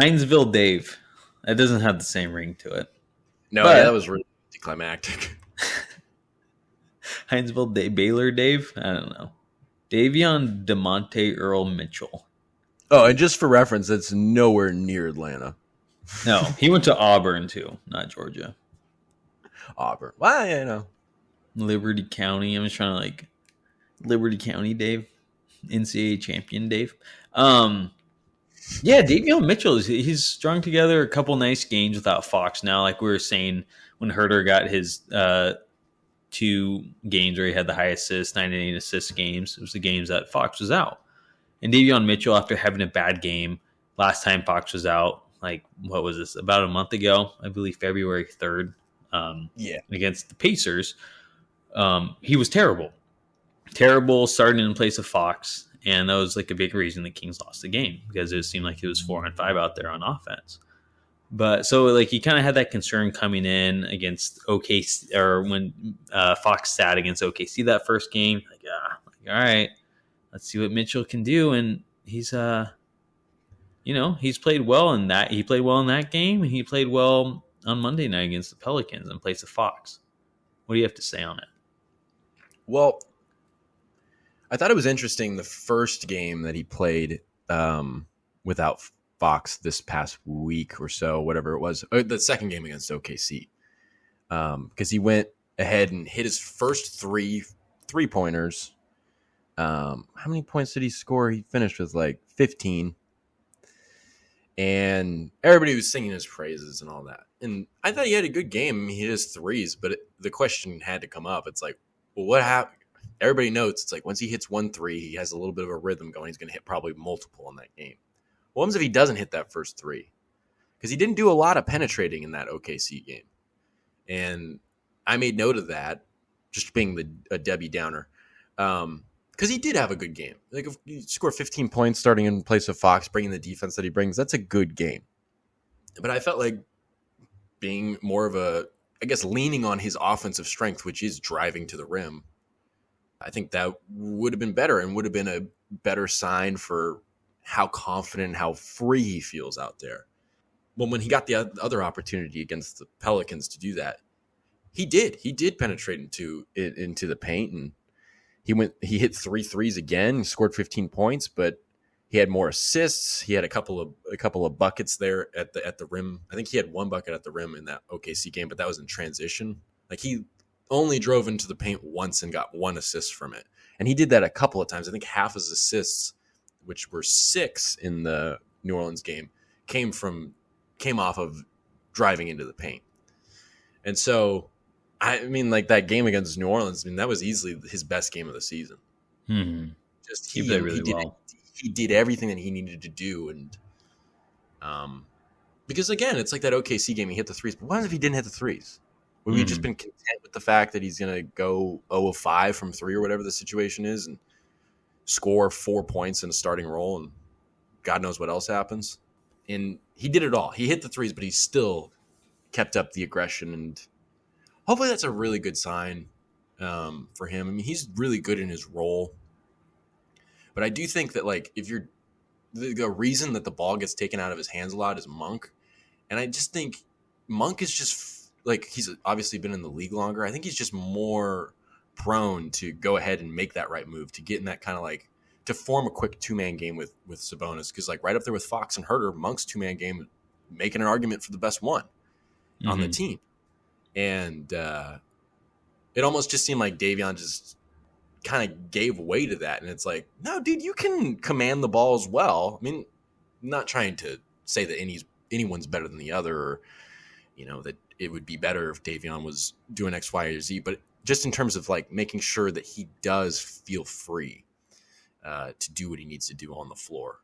Hinesville Dave. That doesn't have the same ring to it. No, yeah, that was really climactic. Hinesville Baylor Dave. I don't know. Davion DeMonte Earl Mitchell. Oh, and just for reference, that's nowhere near Atlanta. No, he went to Auburn too, not Georgia. Auburn. Well, yeah, no. Liberty County. I'm just trying to like Liberty County Dave, NCAA champion Dave. Yeah, Davion Mitchell he's strung together a couple nice games without Fox now. Like we were saying when Huerter got his 2 games where he had the high assists, 9 and 8 assist games. It was the games that Fox was out. And Davion Mitchell, after having a bad game, last time Fox was out, like what was this? About a month ago, I believe February 3rd, against the Pacers. He was terrible starting in place of Fox. And that was like a big reason the Kings lost the game because it seemed like it was 4-5 out there on offense. But so like he kind of had that concern coming in against OKC or when Fox sat against OKC that first game. Like, all right, let's see what Mitchell can do. And he's he's played well in that. He played well in that game, and he played well on Monday night against the Pelicans in place of Fox. What do you have to say on it? Well, I thought it was interesting the first game that he played without Fox this past week or so, whatever it was. The second game against OKC. Because he went ahead and hit his first three-pointers. How many points did he score? He finished with like 15. And everybody was singing his praises and all that. And I thought he had a good game. He hit his threes, but the question had to come up. It's like, well, what happened? Everybody knows it's like once he hits 1 3, he has a little bit of a rhythm going. He's going to hit probably multiple in that game. What happens if he doesn't hit that first 3? Because he didn't do a lot of penetrating in that OKC game. And I made note of that, just being a Debbie Downer. Because he did have a good game. Like if you score 15 points starting in place of Fox, bringing the defense that he brings, that's a good game. But I felt like being more of leaning on his offensive strength, which is driving to the rim, I think that would have been better and would have been a better sign for how confident, how free he feels out there. Well, when he got the other opportunity against the Pelicans to do that, he did penetrate into the paint, and he hit 3 threes again, scored 15 points, but he had more assists. He had a couple of buckets there at the rim. I think he had 1 bucket at the rim in that OKC game, but that was in transition. Like he only drove into the paint once and got 1 assist from it. And he did that a couple of times. I think half his assists, which were 6 in the New Orleans game, came off of driving into the paint. And so, I mean, like that game against New Orleans, I mean, that was easily his best game of the season. Mm-hmm. Just he played really well. He did everything that he needed to do. And because again, it's like that OKC game, he hit the threes. But what if he didn't hit the threes? Would we just been content with the fact that he's going to go 0 of 5 from 3 or whatever the situation is and score 4 points in a starting role and God knows what else happens? And he did it all. He hit the threes, but he still kept up the aggression. And hopefully that's a really good sign for him. I mean, he's really good in his role. But I do think that, like, if you're the reason that the ball gets taken out of his hands a lot is Monk. And I just think Monk is just like, he's obviously been in the league longer. I think he's just more prone to go ahead and make that right move, to get in that kind of like, to form a quick 2-man game with Sabonis. Because like right up there with Fox and Huerter, Monk's 2-man game, making an argument for the best one on the team. And it almost just seemed like Davion just kind of gave way to that. And it's like, no, dude, you can command the ball as well. I mean, I'm not trying to say that anyone's better than the other, or that it would be better if Davion was doing X, Y, or Z, but just in terms of like making sure that he does feel free to do what he needs to do on the floor.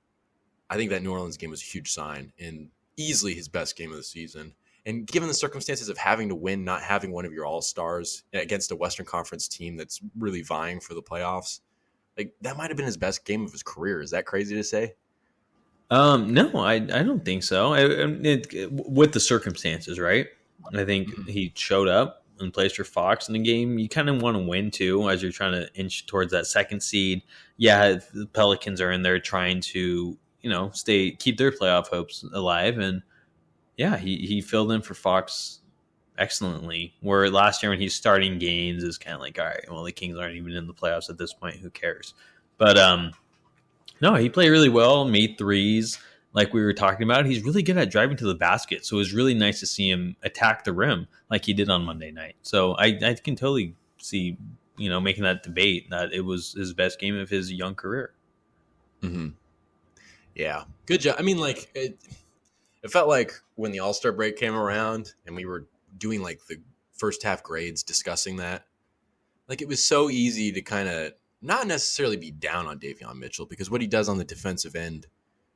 I think that New Orleans game was a huge sign and easily his best game of the season. And given the circumstances of having to win, not having one of your all-stars against a Western Conference team that's really vying for the playoffs, like that might have been his best game of his career. Is that crazy to say? No, I don't think so. With the circumstances, right? I think Mhm. he showed up and plays for Fox in the game. You kind of want to win too, as you're trying to inch towards that second seed. Yeah, the Pelicans are in there trying to keep their playoff hopes alive, and yeah, he filled in for Fox excellently. Where last year when he's starting games is kind of like, all right, well the Kings aren't even in the playoffs at this point. Who cares? But no, he played really well, made threes. Like we were talking about, he's really good at driving to the basket. So it was really nice to see him attack the rim like he did on Monday night. So I can totally see, making that debate that it was his best game of his young career. Mm-hmm. Yeah, good job. I mean, like it felt like when the All-Star break came around and we were doing like the first half grades discussing that, like it was so easy to kind of not necessarily be down on Davion Mitchell because what he does on the defensive end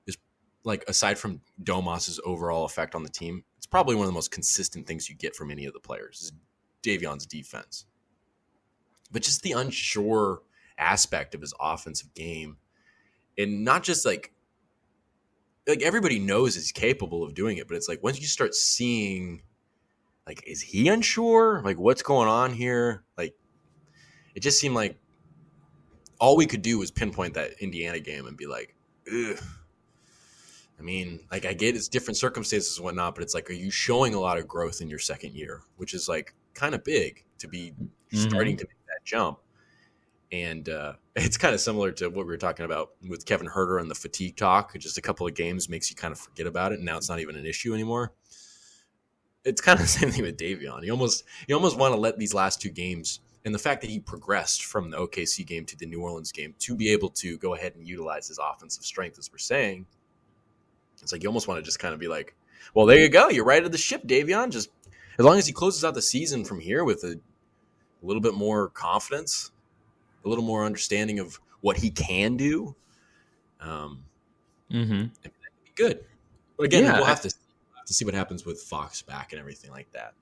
is like aside from Domas's overall effect on the team, it's probably one of the most consistent things you get from any of the players is Davion's defense. But just the unsure aspect of his offensive game and not just like everybody knows he's capable of doing it, but it's like once you start seeing like is he unsure? Like what's going on here? Like it just seemed like all we could do was pinpoint that Indiana game and be like, ugh. I mean, like I get it's different circumstances and whatnot, but it's like, are you showing a lot of growth in your second year, which is like kind of big to be Mm-hmm. starting to make that jump. And it's kind of similar to what we were talking about with Kevin Huerter and the fatigue talk. Just a couple of games makes you kind of forget about it, and now it's not even an issue anymore. It's kind of the same thing with Davion. You almost want to let these last two games and the fact that he progressed from the OKC game to the New Orleans game to be able to go ahead and utilize his offensive strength, as we're saying. It's like you almost want to just kind of be like, well, there you go. You're right of the ship, Davion. Just as long as he closes out the season from here with a little bit more confidence, a little more understanding of what he can do, um, Mm-hmm. that would be good. But again, we'll Yeah, have to see what happens with Fox back and everything like that.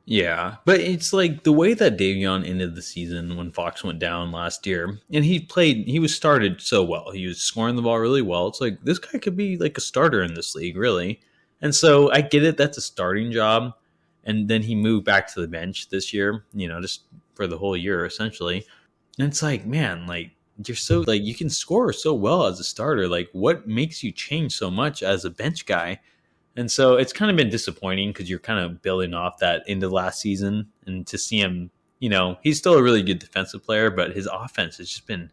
yeah, but it's like the way that Davion ended the season when Fox went down last year, and he was started so well. He was scoring the ball really well. It's like this guy could be like a starter in this league, really. And so I get it. That's a starting job. And then he moved back to the bench this year, just for the whole year essentially. And it's like, man, like you're so like you can score so well as a starter. Like what makes you change so much as a bench guy? And so it's kind of been disappointing because you're kind of building off that into last season, and to see him, he's still a really good defensive player, but his offense has just been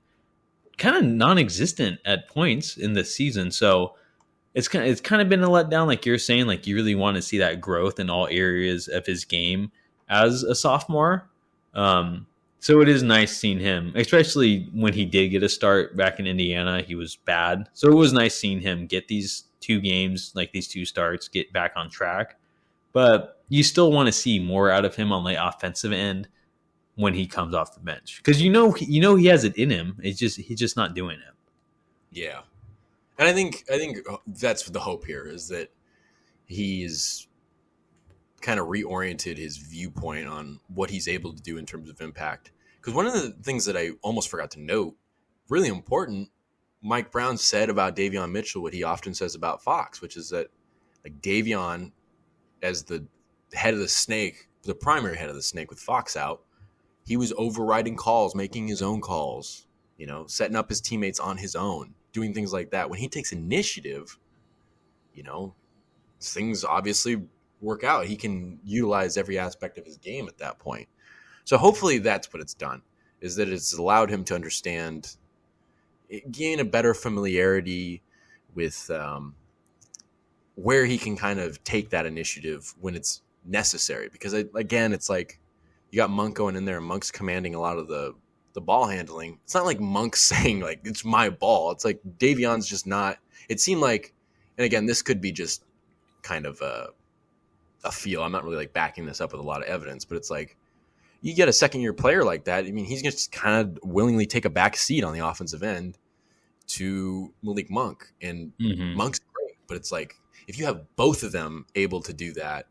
kind of non-existent at points in this season. So it's kind of been a letdown, like you're saying. Like you really want to see that growth in all areas of his game as a sophomore. Um, so it is nice seeing him, especially when he did get a start back in Indiana. He was bad, so it was nice seeing him get these two games, like these two starts, get back on track. But you still want to see more out of him on the offensive end when he comes off the bench, because he has it in him. It's just he's just not doing it. Yeah, and I think that's the hope here is that he's kind of reoriented his viewpoint on what he's able to do in terms of impact. Because one of the things that I almost forgot to note, really important, Mike Brown said about Davion Mitchell what he often says about Fox, which is that like Davion as the head of the snake, the primary head of the snake with Fox out, he was overriding calls, making his own calls, setting up his teammates on his own, doing things like that. When he takes initiative, you know, things obviously work out. He can utilize every aspect of his game at that point. So hopefully that's what it's done, is that it's allowed him to understand, gain a better familiarity with where he can kind of take that initiative when it's necessary. Because again, it's like You got Monk going in there, and Monk's commanding a lot of the ball handling. It's not like Monk's saying like it's my ball. It's like Davion's just not. It seemed like, and again, this could be just kind of a feel. I'm not really like backing this up with a lot of evidence, but it's like you get a second year player like that. I mean, he's going to just kind of willingly take a back seat on the offensive end to Malik Monk, and Monk's great, but it's like if you have both of them able to do that,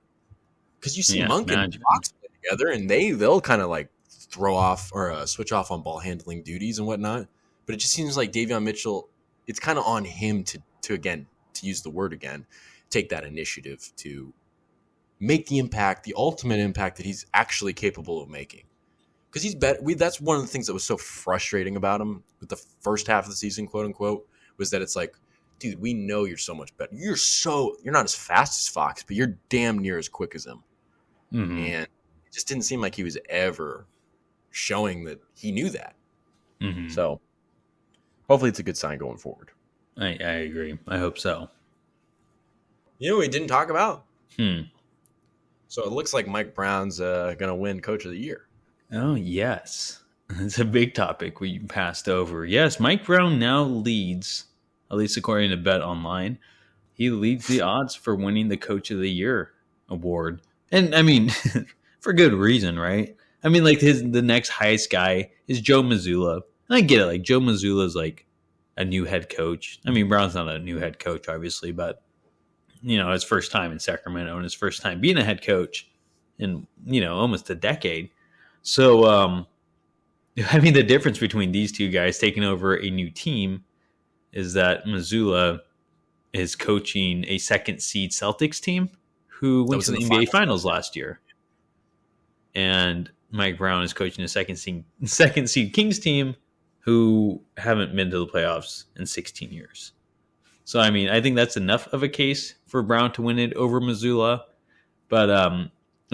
because you see Monk and Fox play together, and they'll kind of like throw off or switch off on ball handling duties and whatnot. But it just seems like Davion Mitchell, it's kind of on him to again, to use the word again, take that initiative to make the impact, the ultimate impact that he's actually capable of making. Because he's better. That's one of the things that was so frustrating about him with the first half of the season, quote unquote, was that it's like, dude, we know you're so much better. You're not as fast as Fox, but you're damn near as quick as him. And it just didn't seem like he was ever showing that he knew that. So hopefully it's a good sign going forward. I agree. I hope so. You know what we didn't talk about? So it looks like Mike Brown's going to win Coach of the Year. Oh, yes. It's a big topic we passed over. Yes, Mike Brown now leads, at least according to Bet Online, he leads the odds for winning the Coach of the Year award. And, I mean, for good reason, right? I mean, like, the next highest guy is Joe Mazzulla. And I get it. Like, Joe Mazzulla's, like, a new head coach. I mean, Brown's not a new head coach, obviously, but, you know, his first time in Sacramento and his first time being a head coach in, you know, almost a decade. So, I mean, the difference between these two guys taking over a new team is that Mazzulla is coaching a second seed Celtics team who went to the NBA Finals last year. And Mike Brown is coaching a second seed Kings team who haven't been to the playoffs in 16 years. So, I mean, I think that's enough of a case for Brown to win it over Mazzulla. But, I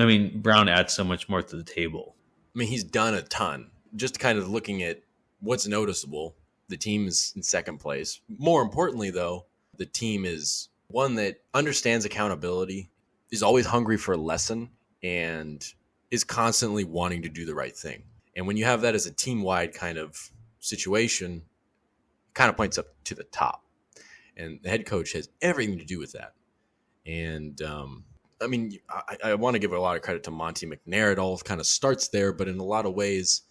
mean, Brown adds so much more to the table. I mean, he's done a ton. Just kind of looking at what's noticeable, the team is in second place. More importantly, though, the team is one that understands accountability, is always hungry for a lesson, and is constantly wanting to do the right thing. And when you have that as a team-wide kind of situation, it kind of points up to the top. And the head coach has everything to do with that. And, I mean, I want to give a lot of credit to Monty McNair. It all kind of starts there, but in a lot of ways,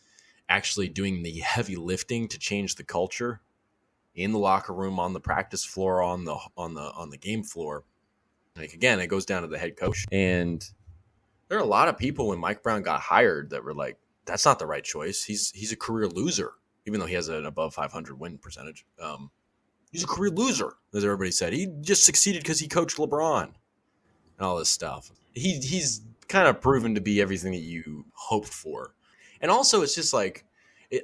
actually doing the heavy lifting to change the culture in the locker room, on the practice floor, on the game floor. Like, again, it goes down to the head coach. And there are a lot of people when Mike Brown got hired that were like, that's not the right choice. He's a career loser, even though he has an above 500 win percentage. He's a career loser, as everybody said. He just succeeded because he coached LeBron and all this stuff. He's kind of proven to be everything that you hoped for. And also, it's just like,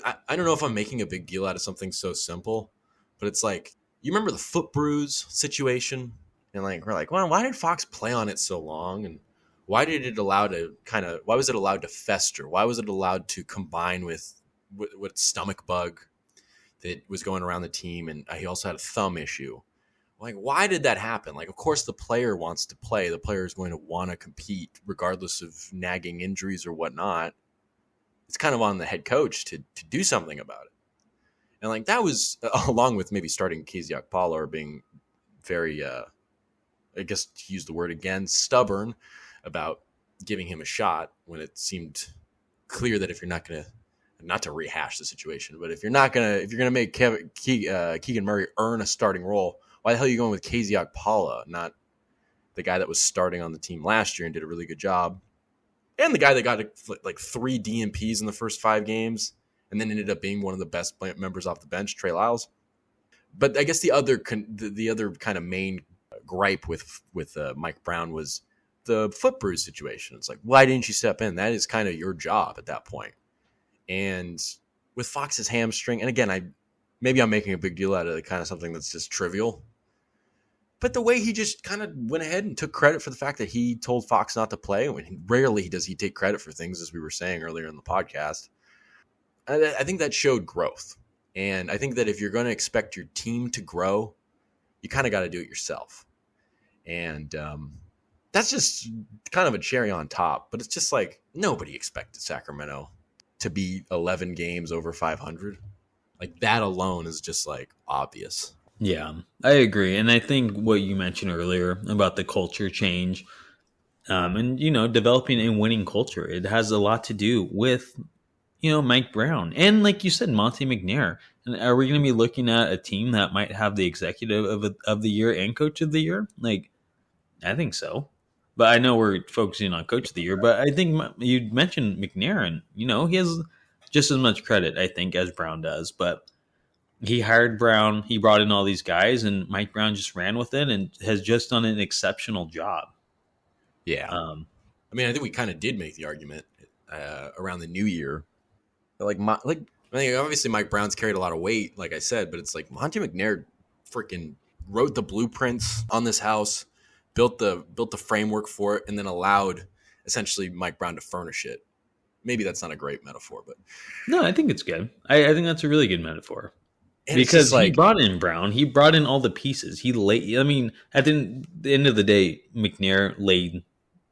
I don't know if I'm making a big deal out of something so simple, but it's like, you remember the foot bruise situation? And like, we're like, well, why did Fox play on it so long? And why was it allowed to fester? Why was it allowed to combine with stomach bug that was going around the team? And he also had a thumb issue. Like, why did that happen? Like, of course, the player wants to play. The player is going to want to compete regardless of nagging injuries or whatnot. It's kind of on the head coach to do something about it. And like, that was along with maybe starting Chimezie Metu or being very, I guess to use the word again, stubborn about giving him a shot when it seemed clear that if you're not going to, not to rehash the situation, but if you're going to make Keegan Murray earn a starting role, why the hell are you going with Chimezie Metu, not the guy that was starting on the team last year and did a really good job? And the guy that got like 3 DMPs in the first 5 games and then ended up being one of the best members off the bench, Trey Lyles. But I guess the other kind of main gripe with Mike Brown was the foot bruise situation. It's like, why didn't you step in? That is kind of your job at that point. And with Fox's hamstring, and again, maybe I'm making a big deal out of kind of something that's just trivial. But the way he just kind of went ahead and took credit for the fact that he told Fox not to play, when rarely does he take credit for things, as we were saying earlier in the podcast, I think that showed growth. And I think that if you're going to expect your team to grow, you kind of got to do it yourself. And that's just kind of a cherry on top. But it's just like nobody expected Sacramento to be 11 games over 500. Like that alone is just like obvious. Yeah, I agree. And I think what you mentioned earlier about the culture change, and, developing a winning culture, it has a lot to do with, Mike Brown. And like you said, Monte McNair. And are we going to be looking at a team that might have the executive of the year and coach of the year? Like, I think so. But I know we're focusing on coach of the year, but I think you mentioned McNair, and, he has just as much credit, I think, as Brown does. But he hired Brown, he brought in all these guys, and Mike Brown just ran with it and has just done an exceptional job. Yeah. I mean, I think we kind of did make the argument around the new year. I mean, obviously Mike Brown's carried a lot of weight, like I said, but it's like Monte McNair freaking wrote the blueprints on this house, built the framework for it, and then allowed essentially Mike Brown to furnish it. Maybe that's not a great metaphor, but no, I think it's good. I think that's a really good metaphor. And because he brought in Brown. He brought in all the pieces. He laid. I mean, at the end of the day, McNair laid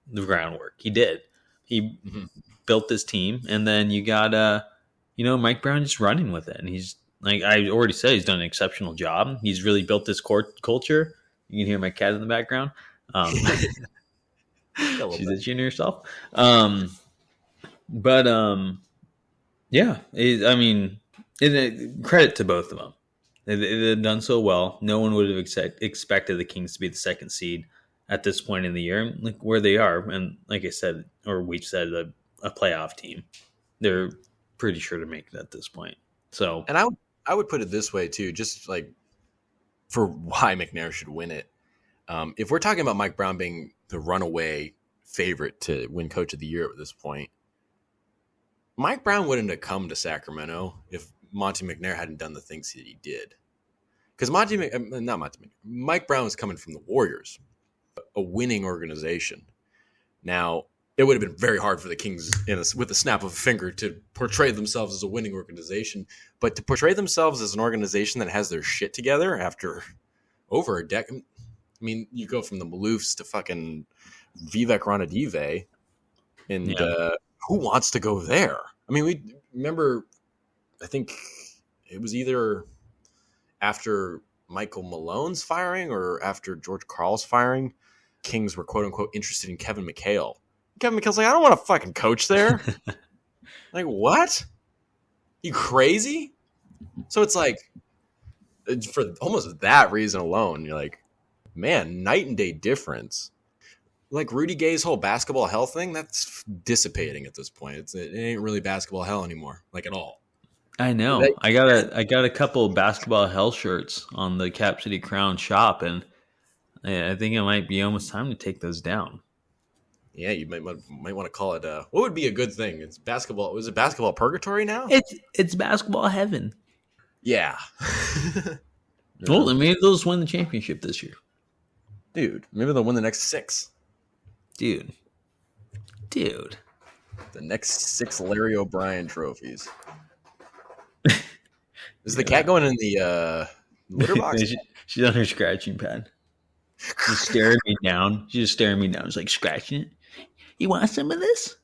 the groundwork. He did. He built this team, and then you got Mike Brown just running with it. And he's, like I already said, he's done an exceptional job. He's really built this culture. You can hear my cat in the background. She's itching herself. Yeah. Credit to both of them. They've done so well. No one would have expected the Kings to be the second seed at this point in the year, like where they are. And like I said, or we've said, a playoff team. They're pretty sure to make it at this point. So, and I would put it this way too, just like for why McNair should win it. If we're talking about Mike Brown being the runaway favorite to win Coach of the Year at this point, Mike Brown wouldn't have come to Sacramento if Monte McNair hadn't done the things that he did. Because Mike Brown was coming from the Warriors, a winning organization. Now, it would have been very hard for the Kings with the snap of a finger to portray themselves as a winning organization, but to portray themselves as an organization that has their shit together after over a decade. I mean, you go from the Maloofs to fucking Vivek Ranadive, and who wants to go there? I mean, we remember, I think it was either after Michael Malone's firing or after George Karl's firing, Kings were quote unquote interested in Kevin McHale. Kevin McHale's like, I don't want to fucking coach there. Like, what? You crazy? So it's like, for almost that reason alone, you're like, man, night and day difference. Like Rudy Gay's whole basketball hell thing, that's dissipating at this point. It ain't really basketball hell anymore, like at all. I know. I got a couple of basketball hell shirts on the Cap City Crown shop, and I think it might be almost time to take those down. Yeah, you might want to call it. What would be a good thing? It's basketball. Was it basketball purgatory now? It's basketball heaven. Yeah. Well, maybe they'll just win the championship this year, dude. Maybe they'll win the next 6. Dude. The next 6 Larry O'Brien trophies. Is the cat going in the litter box? She's on her scratching pad. She's staring me down. She's just staring me down. She's like scratching it. You want some of this?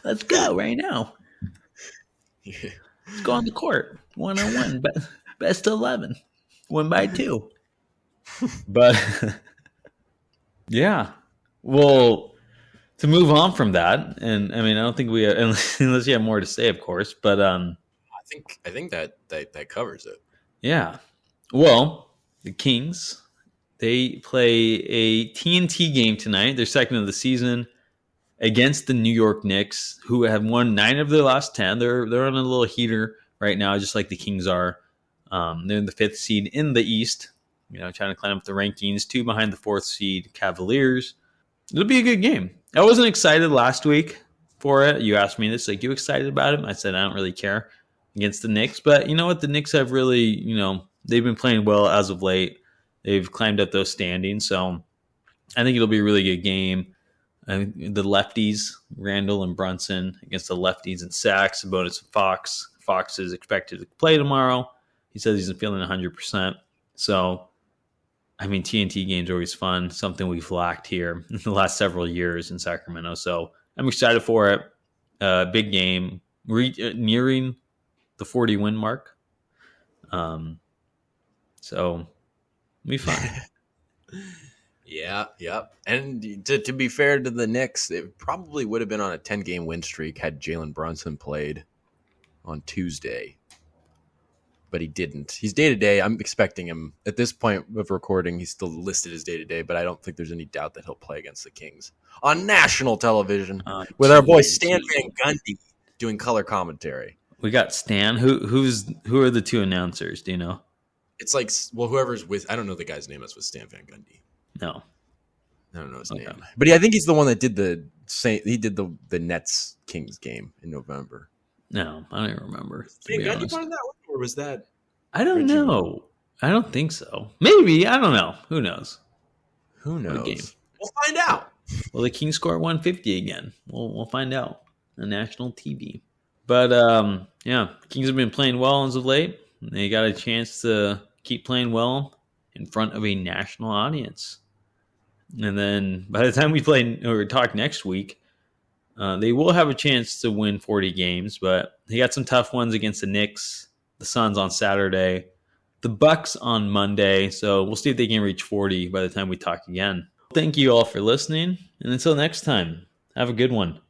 Let's go right now. Yeah. Let's go on the court. 1-on-1. Best 11. 1 by 2. But yeah. Well, to move on from that, and I mean, I don't think we have, unless you have more to say, of course. But I think that covers it. Yeah. Well, the Kings, they play a TNT game tonight. Their second of the season against the New York Knicks, who have won 9 of their last 10. They're on a little heater right now, just like the Kings are. They're in the 5th seed in the East, trying to climb up the rankings. 2 behind the 4th seed Cavaliers. It'll be a good game. I wasn't excited last week for it. You asked me this, like, you excited about it? I said I don't really care against the Knicks. But you know what? The Knicks have really, they've been playing well as of late. They've climbed up those standings. So I think it'll be a really good game. The lefties, Randall and Brunson, against the lefties and Sacks, Sabonis and Fox. Fox is expected to play tomorrow. He says he's feeling 100%. So I mean, TNT games are always fun, something we've lacked here in the last several years in Sacramento. So I'm excited for it. Big game, nearing the 40 win mark. So it'll be fun. Yeah, yep. And to be fair to the Knicks, it probably would have been on a 10-game win streak had Jalen Brunson played on Tuesday. But he didn't. He's day-to-day. I'm expecting him. At this point of recording, he's still listed as day-to-day, but I don't think there's any doubt that he'll play against the Kings on national television with our boy Stan Van Gundy doing color commentary. We got Stan. Who are the two announcers? Do you know? It's like, well, whoever's with, I don't know the guy's name that's with Stan Van Gundy. No. I don't know his name. But I think he's the one that did the Nets Kings game in November. No, I don't even remember. Van Gundy part of that one, or was that? I don't know. I don't think so. Maybe. I don't know. Who knows? Who knows? We'll find out. Well, the Kings score 150 again. We'll find out on national TV. But yeah, Kings have been playing well as of late. They got a chance to keep playing well in front of a national audience. And then by the time we play or talk next week, they will have a chance to win 40 games. But they got some tough ones against the Knicks, the Suns on Saturday, the Bucks on Monday. So we'll see if they can reach 40 by the time we talk again. Thank you all for listening. And until next time, have a good one.